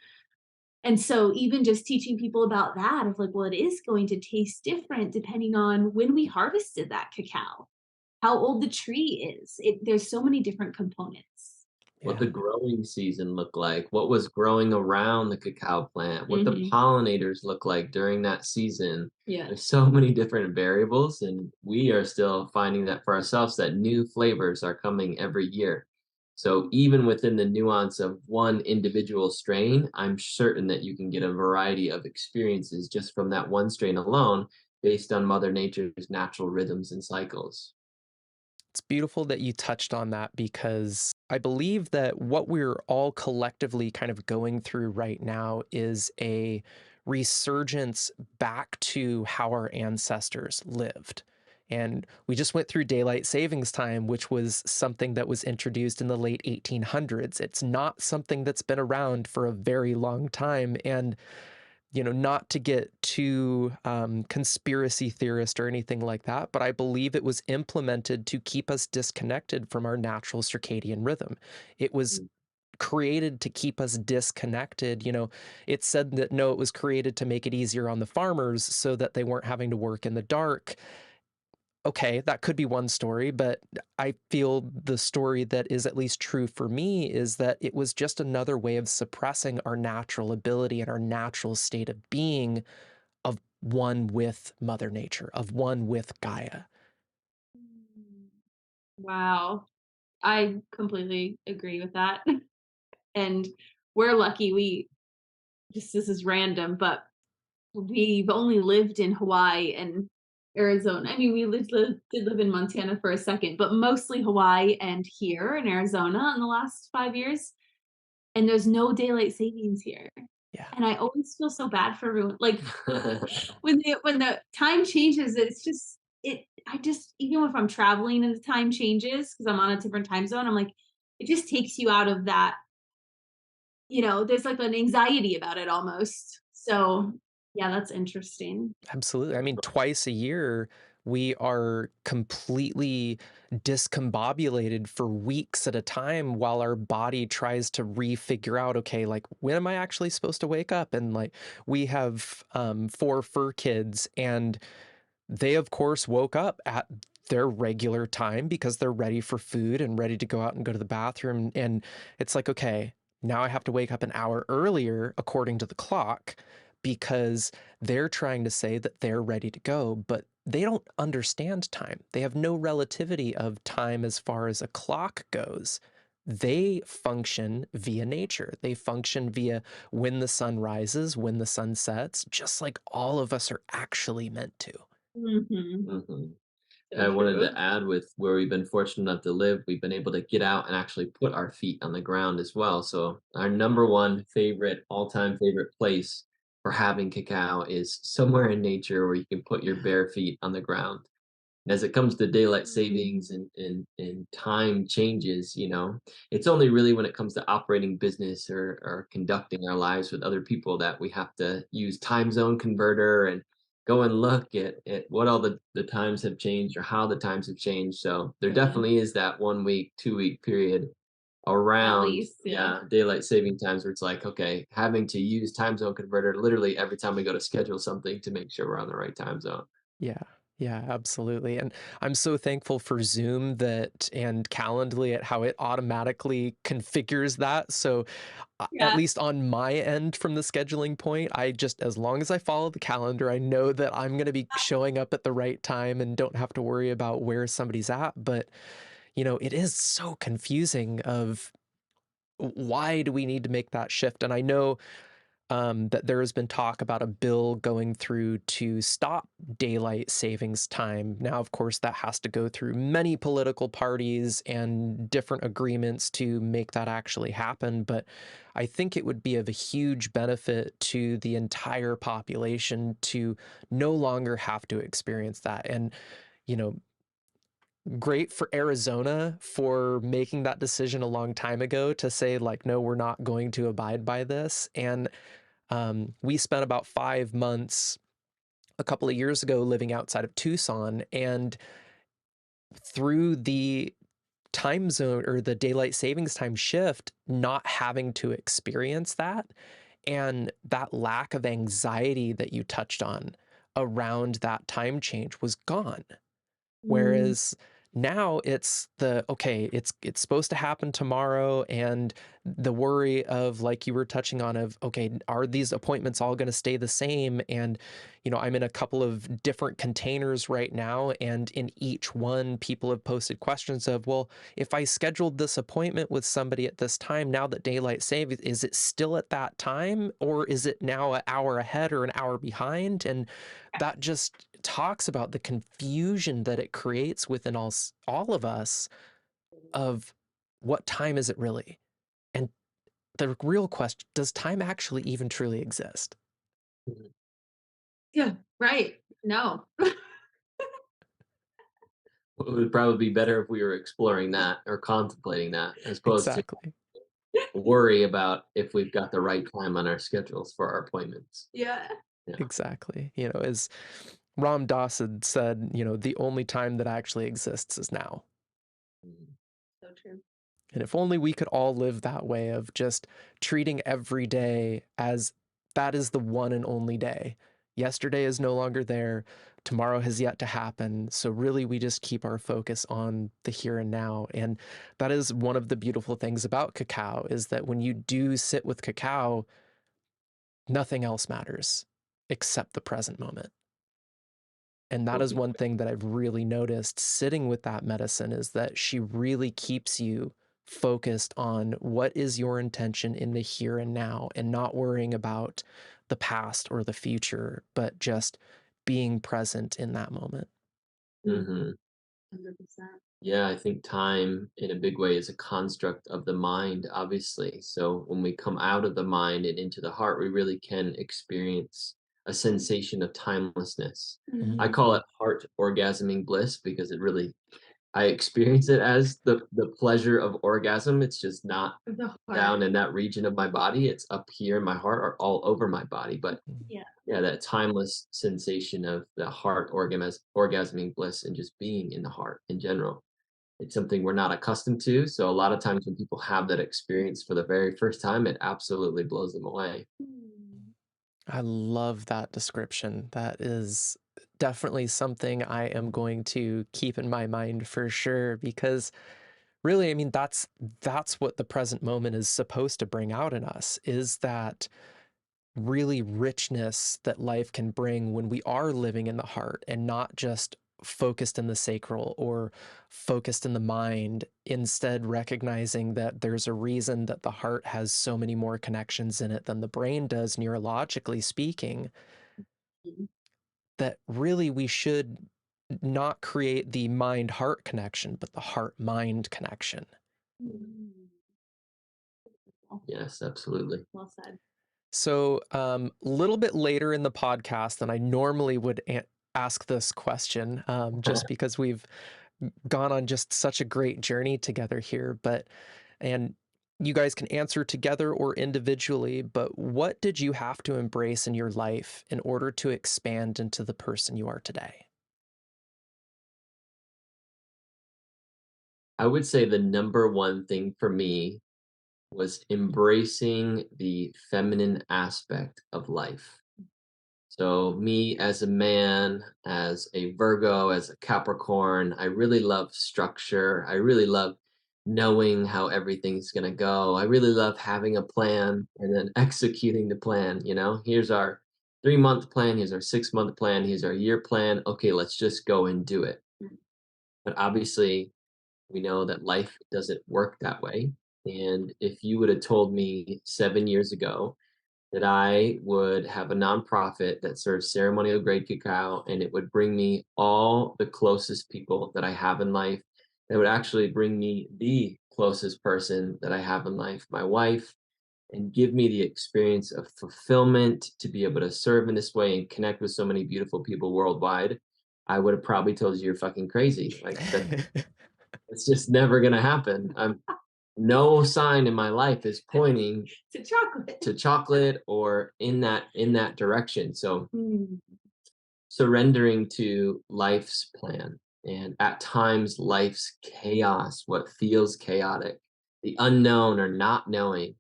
And so even just teaching people about that of like, well, it is going to taste different depending on when we harvested that cacao, how old the tree is. There's so many different components. what Yeah. the growing season looked like, what was growing around the cacao plant, what the Hmm. pollinators look like during that season. Yeah. There's so many different variables, and we are still finding that for ourselves that new flavors are coming every year. So even within the nuance of one individual strain, I'm certain that you can get a variety of experiences just from that one strain alone based on Mother Nature's natural rhythms and cycles. It's beautiful that you touched on that, because I believe that what we're all collectively kind of going through right now is a resurgence back to how our ancestors lived. And we just went through daylight savings time, which was something that was introduced in the late 1800s. It's not something that's been around for a very long time. And not to get too conspiracy theorist or anything like that, but I believe it was implemented to keep us disconnected from our natural circadian rhythm. It was created to keep us disconnected. It said that no, it was created to make it easier on the farmers so that they weren't having to work in the dark. Okay, that could be one story, but I feel the story that is at least true for me is that it was just another way of suppressing our natural ability and our natural state of being, of one with Mother Nature, of one with Gaia. Wow. I completely agree with that. And we're lucky this is random, but we've only lived in Hawaii and Arizona. I mean, did live in Montana for a second, but mostly Hawaii and here in Arizona in the last 5 years. And there's no daylight savings here. Yeah. And I always feel so bad for everyone. Like when the time changes, I just, even if I'm traveling and the time changes because I'm on a different time zone, I'm like, it just takes you out of that, there's like an anxiety about it almost. So yeah, that's interesting. Absolutely. I mean, twice a year, we are completely discombobulated for weeks at a time while our body tries to refigure out, okay, like, when am I actually supposed to wake up? And like, we have 4 fur kids, and they, of course, woke up at their regular time because they're ready for food and ready to go out and go to the bathroom. And it's like, okay, now I have to wake up an hour earlier according to the clock because they're trying to say that they're ready to go, but they don't understand time. They have no relativity of time as far as a clock goes. They function via nature. They function via when the sun rises, when the sun sets, just like all of us are actually meant to. Mm-hmm. Mhm. So I wanted true. to add, with where we've been fortunate enough to live, we've been able to get out and actually put our feet on the ground as well. So our number one favorite, all-time favorite place for having cacao is somewhere in nature where you can put your bare feet on the ground. As it comes to daylight savings and time changes, it's only really when it comes to operating business or conducting our lives with other people that we have to use time zone converter and go and look at what all the times have changed or how the times have changed. So there Yeah. definitely is that 1 week, 2 week period At around, least, yeah. daylight saving times where it's like, okay, having to use time zone converter literally every time we go to schedule something to make sure we're on the right time zone. Yeah. Yeah, absolutely. And I'm so thankful for Zoom and Calendly at how it automatically configures that. So at Yeah. least on my end from the scheduling point, as long as I follow the calendar, I know that I'm going to be showing up at the right time and don't have to worry about where somebody's at. But, it is so confusing of why do we need to make that shift? And I know that there has been talk about a bill going through to stop daylight savings time. Now, of course, that has to go through many political parties and different agreements to make that actually happen. But I think it would be of a huge benefit to the entire population to no longer have to experience that. And, you know, great for Arizona for making that decision a long time ago to say, like, no, we're not going to abide by this. And we spent about 5 months a couple of years ago living outside of Tucson, and through the time zone or the daylight savings time shift, not having to experience that and that lack of anxiety that you touched on around that time change was gone. Mm, Whereas now it's okay, it's supposed to happen tomorrow, and the worry of, like you were touching on, of, okay, are these appointments all going to stay the same? And I'm in a couple of different containers right now, and in each one people have posted questions of, well, if I scheduled this appointment with somebody at this time, now that daylight savings, is it still at that time, or is it now an hour ahead or an hour behind? And that just talks about the confusion that it creates within all of us of what time is it really? And the real question, does time actually even truly exist? Mhm. yeah, right. No. It would probably be better if we were exploring that or contemplating that as opposed to Exactly. worry about if we've got the right time on our schedules for our appointments. Yeah. Yeah. Exactly. As Ram Dass had said, the only time that actually exists is now. Mhm. So true. And if only we could all live that way of just treating every day as that is the one and only day. Yesterday is no longer there. Tomorrow has yet to happen. So really we just keep our focus on the here and now. And that is one of the beautiful things about cacao is that when you do sit with cacao, nothing else matters except the present moment. And that is one thing that I've really noticed sitting with that medicine is that she really keeps you focused on what is your intention in the here and now and not worrying about the past or the future, but just being present in that moment. Hmm. 100%. Yeah, I think time in a big way is a construct of the mind, obviously. So when we come out of the mind and into the heart, we really can experience a sensation of timelessness. I Mm. call it heart orgasming bliss because it really, I experience it as the pleasure of orgasm. It's just not The down heart. in that region of my body. It's up here in my heart or all over my body. But Yeah. yeah, that timeless sensation of the heart orgasming bliss and just being in the heart in general. It's something we're not accustomed to. So a lot of times when people have that experience for the very first time, it absolutely blows them away. I love that description. That is definitely something I am going to keep in my mind for sure because really, I mean, that's what the present moment is supposed to bring out in us is that really richness that life can bring when we are living in the heart and not just focused in the sacral or focused in the mind, instead recognizing that there's a reason that the heart has so many more connections in it than the brain does, neurologically speaking, that really we should not create the mind-heart connection, but the heart-mind connection. Yes, absolutely. Well said. So, a little bit later in the podcast than I normally would ask this question, just because we've gone on just such a great journey together here. And you guys can answer together or individually, but what did you have to embrace in your life in order to expand into the person you are today? I would say the number one thing for me was embracing the feminine aspect of life. So, me as a man, as a Virgo, as a Capricorn, I really love structure. I really love knowing how everything's going to go. I really love having a plan and then executing the plan. Here's our 3-month plan, here's our 6-month plan, here's our year plan. Okay, let's just go and do it. But obviously, we know that life doesn't work that way. And if you would have told me 7 years ago that I would have a nonprofit that serves ceremonial grade cacao and it would bring me all the closest people that I have in life, that would actually bring me the closest person that I have in life, my wife, and give me the experience of fulfillment to be able to serve in this way and connect with so many beautiful people worldwide, I would have probably told you you're fucking crazy. Like that, it's just never gonna happen. No sign in my life is pointing to chocolate or in that direction. So surrendering to life's plan and at times life's chaos, what feels chaotic, the unknown or not knowing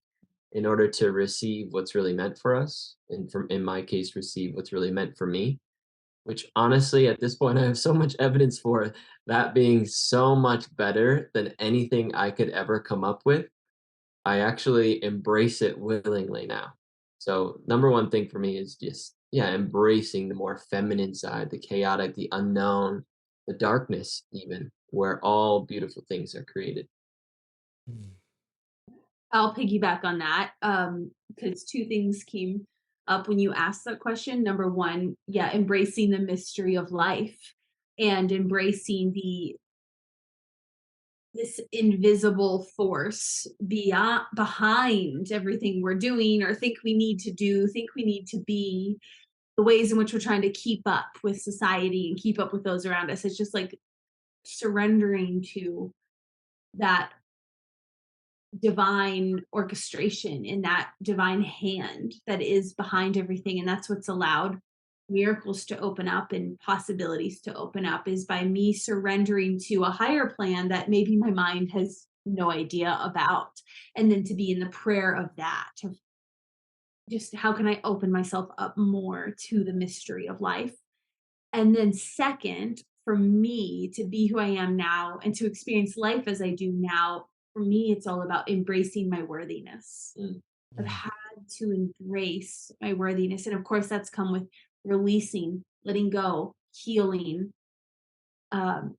in order to receive what's really meant for us. And from in my case, receive what's really meant for me, which honestly, at this point, I have so much evidence for that being so much better than anything I could ever come up with. I actually embrace it willingly now. So, number one thing for me is just, yeah, embracing the more feminine side, the chaotic, the unknown, the darkness, even where all beautiful things are created. I'll piggyback on that because two things came up when you asked that question. Number one, yeah, embracing the mystery of life and embracing this invisible force beyond behind everything we're doing or think we need to do, think we need to be, the ways in which we're trying to keep up with society and keep up with those around us. It's just like surrendering to that divine orchestration in that divine hand that is behind everything, and that's what's allowed miracles to open up and possibilities to open up, is by me surrendering to a higher plan that maybe my mind has no idea about. And then to be in the prayer of that, of just how can I open myself up more to the mystery of life? And then, second, for me to be who I am now and to experience life as I do now, for me, it's all about embracing my worthiness. Mm. I've had to embrace my worthiness. And of course, that's come with releasing, letting go, healing, um,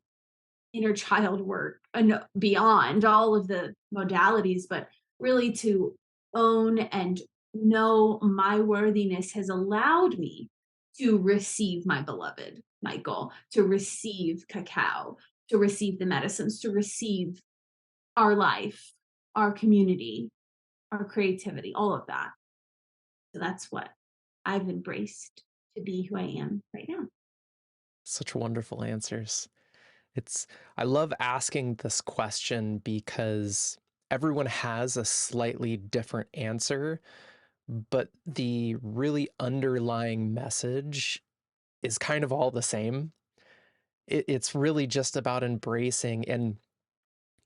inner child work, and beyond all of the modalities, but really to own and know my worthiness has allowed me to receive my beloved Michael, to receive cacao, to receive the medicines, to receive our life, our community, our creativity, all of that. So that's what I've embraced to be who I am right now. Such wonderful answers. It's, I love asking this question because everyone has a slightly different answer, but the really underlying message is kind of all the same. It's really just about embracing, and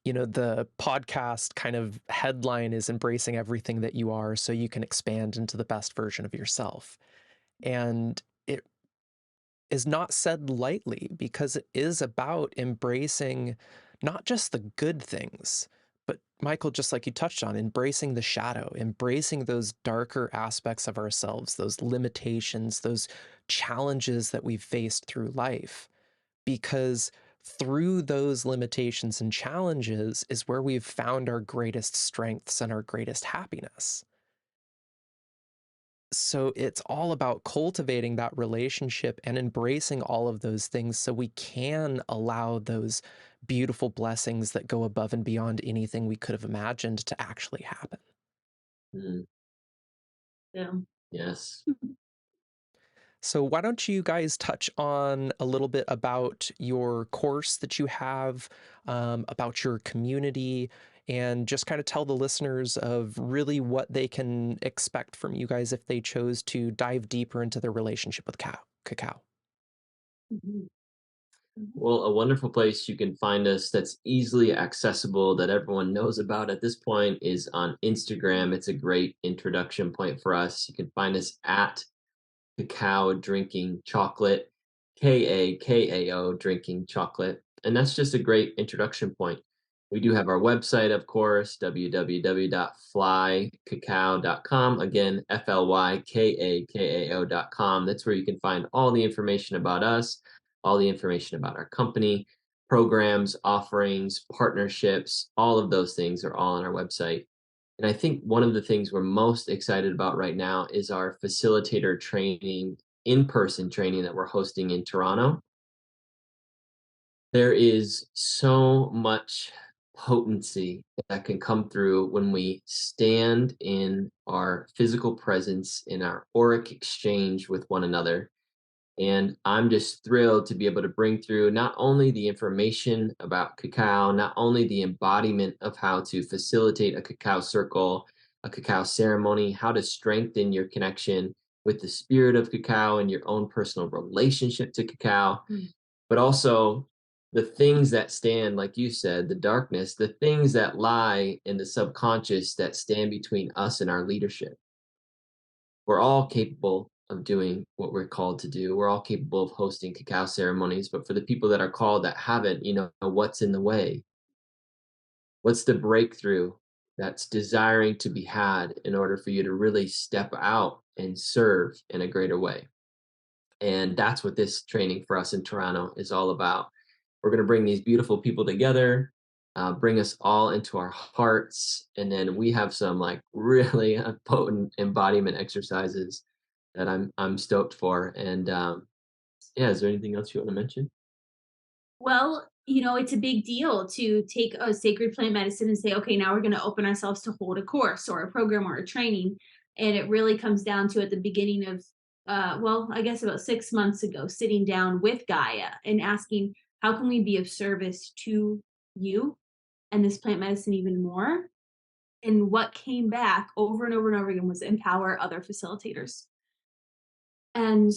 the podcast kind of headline is embracing everything that you are so you can expand into the best version of yourself. And it is not said lightly because it is about embracing not just the good things, but Michael, just like you touched on, embracing the shadow, embracing those darker aspects of ourselves, those limitations, those challenges that we've faced through life. Because through those limitations and challenges is where we've found our greatest strengths and our greatest happiness. So it's all about cultivating that relationship and embracing all of those things so we can allow those beautiful blessings that go above and beyond anything we could have imagined to actually happen. Mm. Yeah. Yes. So why don't you guys touch on a little bit about your course that you have, about your community, and just kind of tell the listeners of really what they can expect from you guys if they chose to dive deeper into their relationship with cacao. Mhm. Well, a wonderful place you can find us that's easily accessible, that everyone knows about at this point, is on Instagram. It's a great introduction point for us. You can find us at Cacao Drinking Chocolate, KAKAO Drinking Chocolate. And that's just a great introduction point. We do have our website, of course, www.flycacao.com. Again, FLYKAKAO.com. That's where you can find all the information about us, all the information about our company, programs, offerings, partnerships, all of those things are all on our website. And I think one of the things we're most excited about right now is our facilitator training, in-person training that we're hosting in Toronto. There is so much potency that can come through when we stand in our physical presence, in our auric exchange with one another. And I'm just thrilled to be able to bring through not only the information about cacao, not only the embodiment of how to facilitate a cacao circle, a cacao ceremony, how to strengthen your connection with the spirit of cacao and your own personal relationship to cacao, but also the things that stand, like you said, the darkness, the things that lie in the subconscious that stand between us and our leadership. We're all capable of doing what we're called to do. We're all capable of hosting cacao ceremonies, but for the people that are called that haven't, what's in the way? What's the breakthrough that's desiring to be had in order for you to really step out and serve in a greater way? And that's what this training for us in Toronto is all about. We're going to bring these beautiful people together, bring us all into our hearts, and then we have some like really potent embodiment exercises that I'm stoked for. And yeah, is there anything else you want to mention? Well, it's a big deal to take a sacred plant medicine and say, okay, now we're going to open ourselves to hold a course or a program or a training. And it really comes down to at the beginning of, well, I guess about 6 months ago, sitting down with Gaia and asking, how can we be of service to you and this plant medicine even more? And what came back over and over and over again was empower other facilitators. And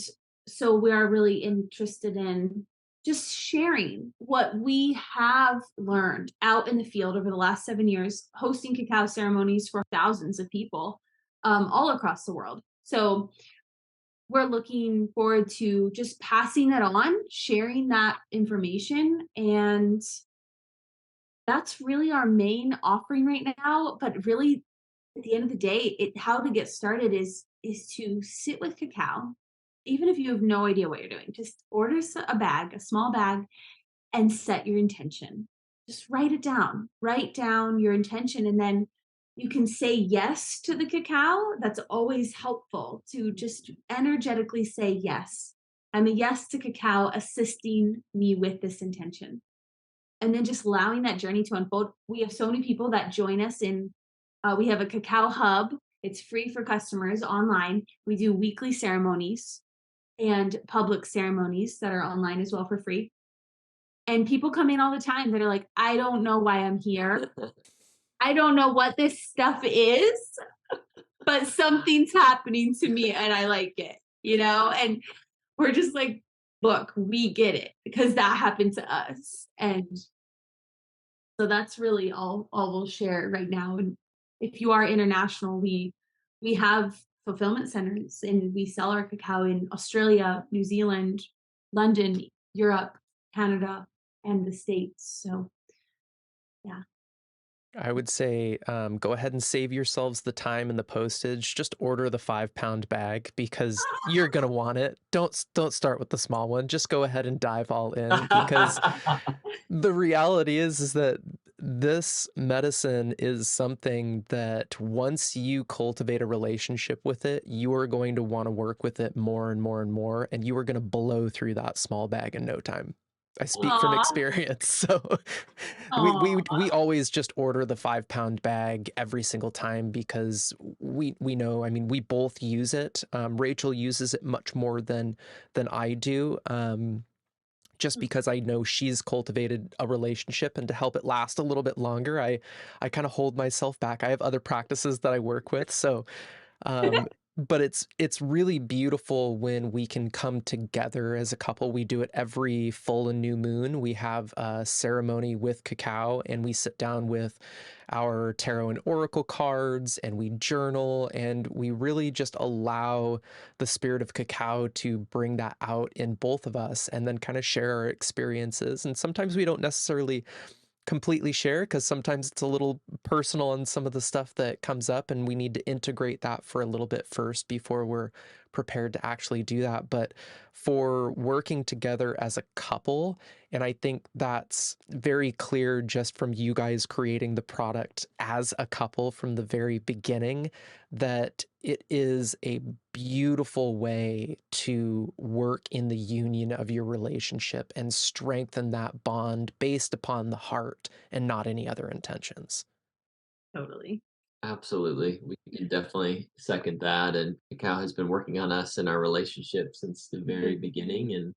so we are really interested in just sharing what we have learned out in the field over the last 7 years, hosting cacao ceremonies for thousands of people all across the world. So we're looking forward to just passing that on, sharing that information, and that's really our main offering right now. But really, at the end of the day, how to get started is to sit with cacao, even if you have no idea what you're doing. Just order a bag, a small bag, and set your intention. Just write it down. Write down your intention, and then you can say yes to the cacao. That's always helpful to just energetically say yes. I'm a yes to cacao assisting me with this intention. And then just allowing that journey to unfold. We have so many people that join us we have a cacao hub. It's free for customers online. We do weekly ceremonies and public ceremonies that are online as well for free. And people come in all the time that are like, I don't know why I'm here. I don't know what this stuff is, but something's happening to me and I like it, And we're just like, look, we get it because that happened to us. And so that's really all we'll share right now. And if you are international, we have fulfillment centers and we sell our cacao in Australia, New Zealand, London, Europe, Canada, and the States. So yeah. I would say go ahead and save yourselves the time and the postage. Just order the 5-pound bag because you're gonna want it. Don't start with the small one. Just go ahead and dive all in because the reality is that this medicine is something that once you cultivate a relationship with it, you are going to want to work with it more and more and more, and you are going to blow through that small bag in no time. I speak from experience. So we always just order the 5-pound bag every single time because we know, I mean, we both use it. Rachel uses it much more than I do. Just because I know she's cultivated a relationship, and to help it last a little bit longer, I kind of hold myself back. I have other practices that I work with. So but it's really beautiful when we can come together as a couple. We do it every full and new moon. We have a ceremony with cacao, and we sit down with our tarot and oracle cards, and we journal, and we really just allow the spirit of cacao to bring that out in both of us, and then kind of share our experiences. And sometimes we don't necessarily completely share because sometimes it's a little personal on some of the stuff that comes up, and we need to integrate that for a little bit first before we're prepared to actually do that. But for working together as a couple, and I think that's very clear just from you guys creating the product as a couple from the very beginning, that it is a beautiful way to work in the union of your relationship and strengthen that bond based upon the heart and not any other intentions. Totally. Absolutely. We can definitely second that. And Cacao has been working on us and our relationship since the very beginning. And,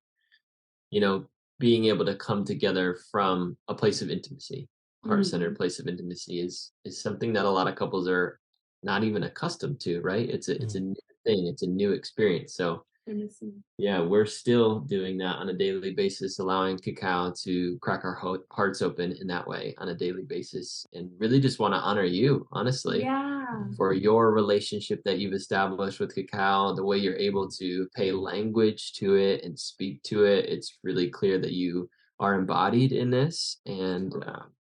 you know, being able to come together from a place of intimacy, heart-centered place of intimacy is something that a lot of couples are not even accustomed to, right? It's a new thing. It's a new experience. So yeah, we're still doing that on a daily basis, allowing Cacao to crack our hearts open in that way on a daily basis, and really just want to honor you, honestly, for your relationship that you've established with Cacao, the way you're able to pay language to it and speak to it. It's really clear that you are embodied in this, and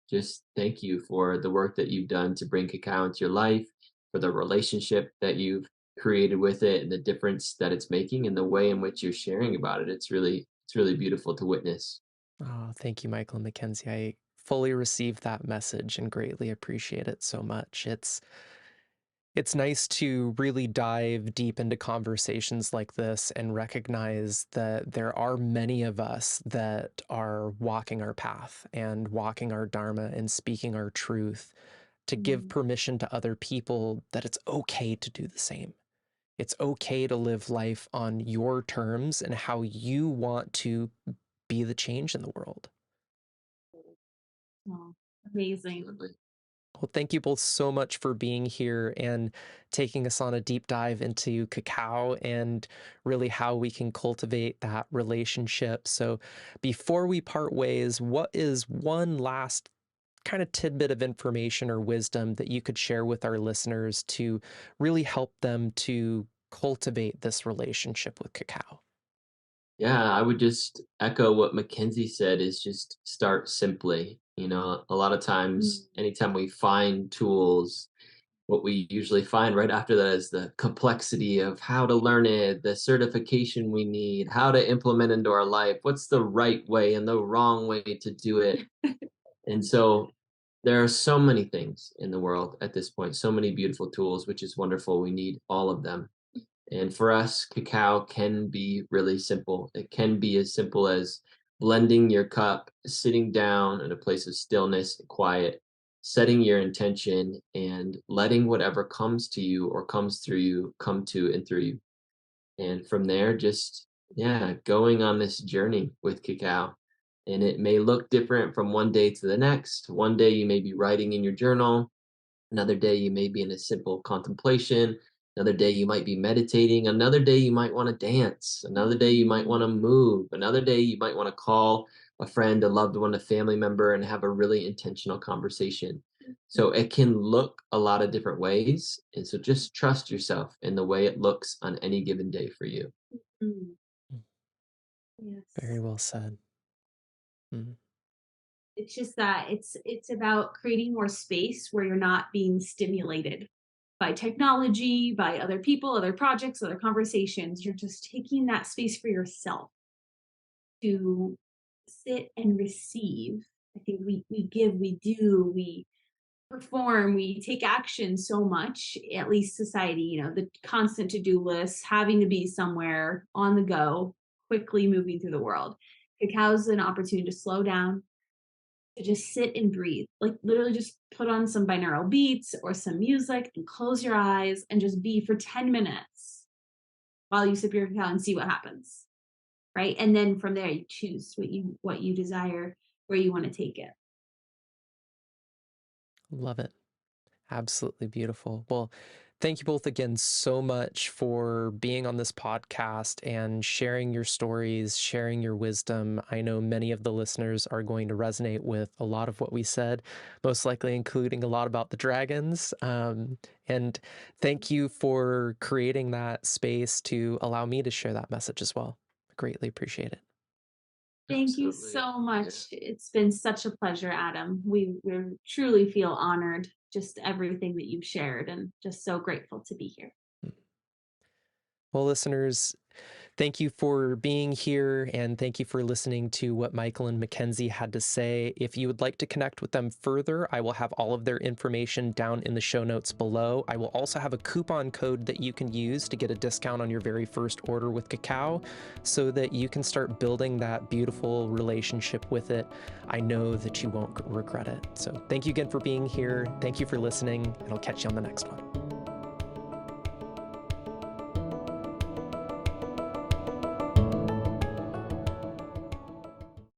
just thank you for the work that you've done to bring Cacao into your life, for the relationship that you've created with it, and the difference that it's making, and the way in which you're sharing about it. It's really beautiful to witness. Oh, thank you, Michael and Mckenzie. I fully received that message and greatly appreciate it so much. It's nice to really dive deep into conversations like this and recognize that there are many of us that are walking our path and walking our dharma and speaking our truth, to give permission to other people that it's okay to do the same. It's okay to live life on your terms and how you want to be the change in the world. Oh, amazing. Absolutely. Well, thank you both so much for being here and taking us on a deep dive into cacao and really how we can cultivate that relationship. So, before we part ways, what is one last kind of tidbit of information or wisdom that you could share with our listeners to really help them to cultivate this relationship with cacao? Yeah, I would just echo what Mackenzie said is just start simply. A lot of times, anytime we find tools, what we usually find right after that is the complexity of how to learn it, the certification we need, how to implement into our life, what's the right way and the wrong way to do it. And so there are so many things in the world at this point, so many beautiful tools, which is wonderful. We need all of them. And for us, cacao can be really simple. It can be as simple as blending your cup, sitting down in a place of stillness and quiet, setting your intention, and letting whatever comes to you or comes through you come to and through you. And from there, just, yeah, going on this journey with cacao. And it may look different from one day to the next. One day you may be writing in your journal. Another day you may be in a simple contemplation. Another day you might be meditating. Another day you might want to dance. Another day you might want to move. Another day you might want to call a friend, a loved one, a family member, and have a really intentional conversation. So it can look a lot of different ways. And so just trust yourself in the way it looks on any given day for you. Mm. Yes. Very well said. Mm. It's just that it's about creating more space where you're not being stimulated by technology, by other people, other projects, other conversations. You're just taking that space for yourself to sit and receive. I think we give, we do, we perform, we take action so much, at least society, the constant to-do list, having to be somewhere on the go, quickly moving through the world. Cacao's an opportunity to slow down, to just sit and breathe. Like literally just put on some binaural beats or some music and close your eyes and just be for 10 minutes while you sip your cacao and see what happens. Right. And then from there you choose what you desire, where you want to take it. Love it. Absolutely beautiful. Well, thank you both again so much for being on this podcast and sharing your stories, sharing your wisdom. I know many of the listeners are going to resonate with a lot of what we said, most likely including a lot about the dragons. And thank you for creating that space to allow me to share that message as well. I greatly appreciate it. Thank you Absolutely. so much. It's been such a pleasure, Adam. We truly feel honored, just everything that you've shared, and just so grateful to be here. Well, listeners, thank you for being here, and thank you for listening to what Michael and Mckenzie had to say. If you would like to connect with them further, I will have all of their information down in the show notes below. I will also have a coupon code that you can use to get a discount on your very first order with cacao so that you can start building that beautiful relationship with it. I know that you won't regret it. So thank you again for being here. Thank you for listening, and I'll catch you on the next one.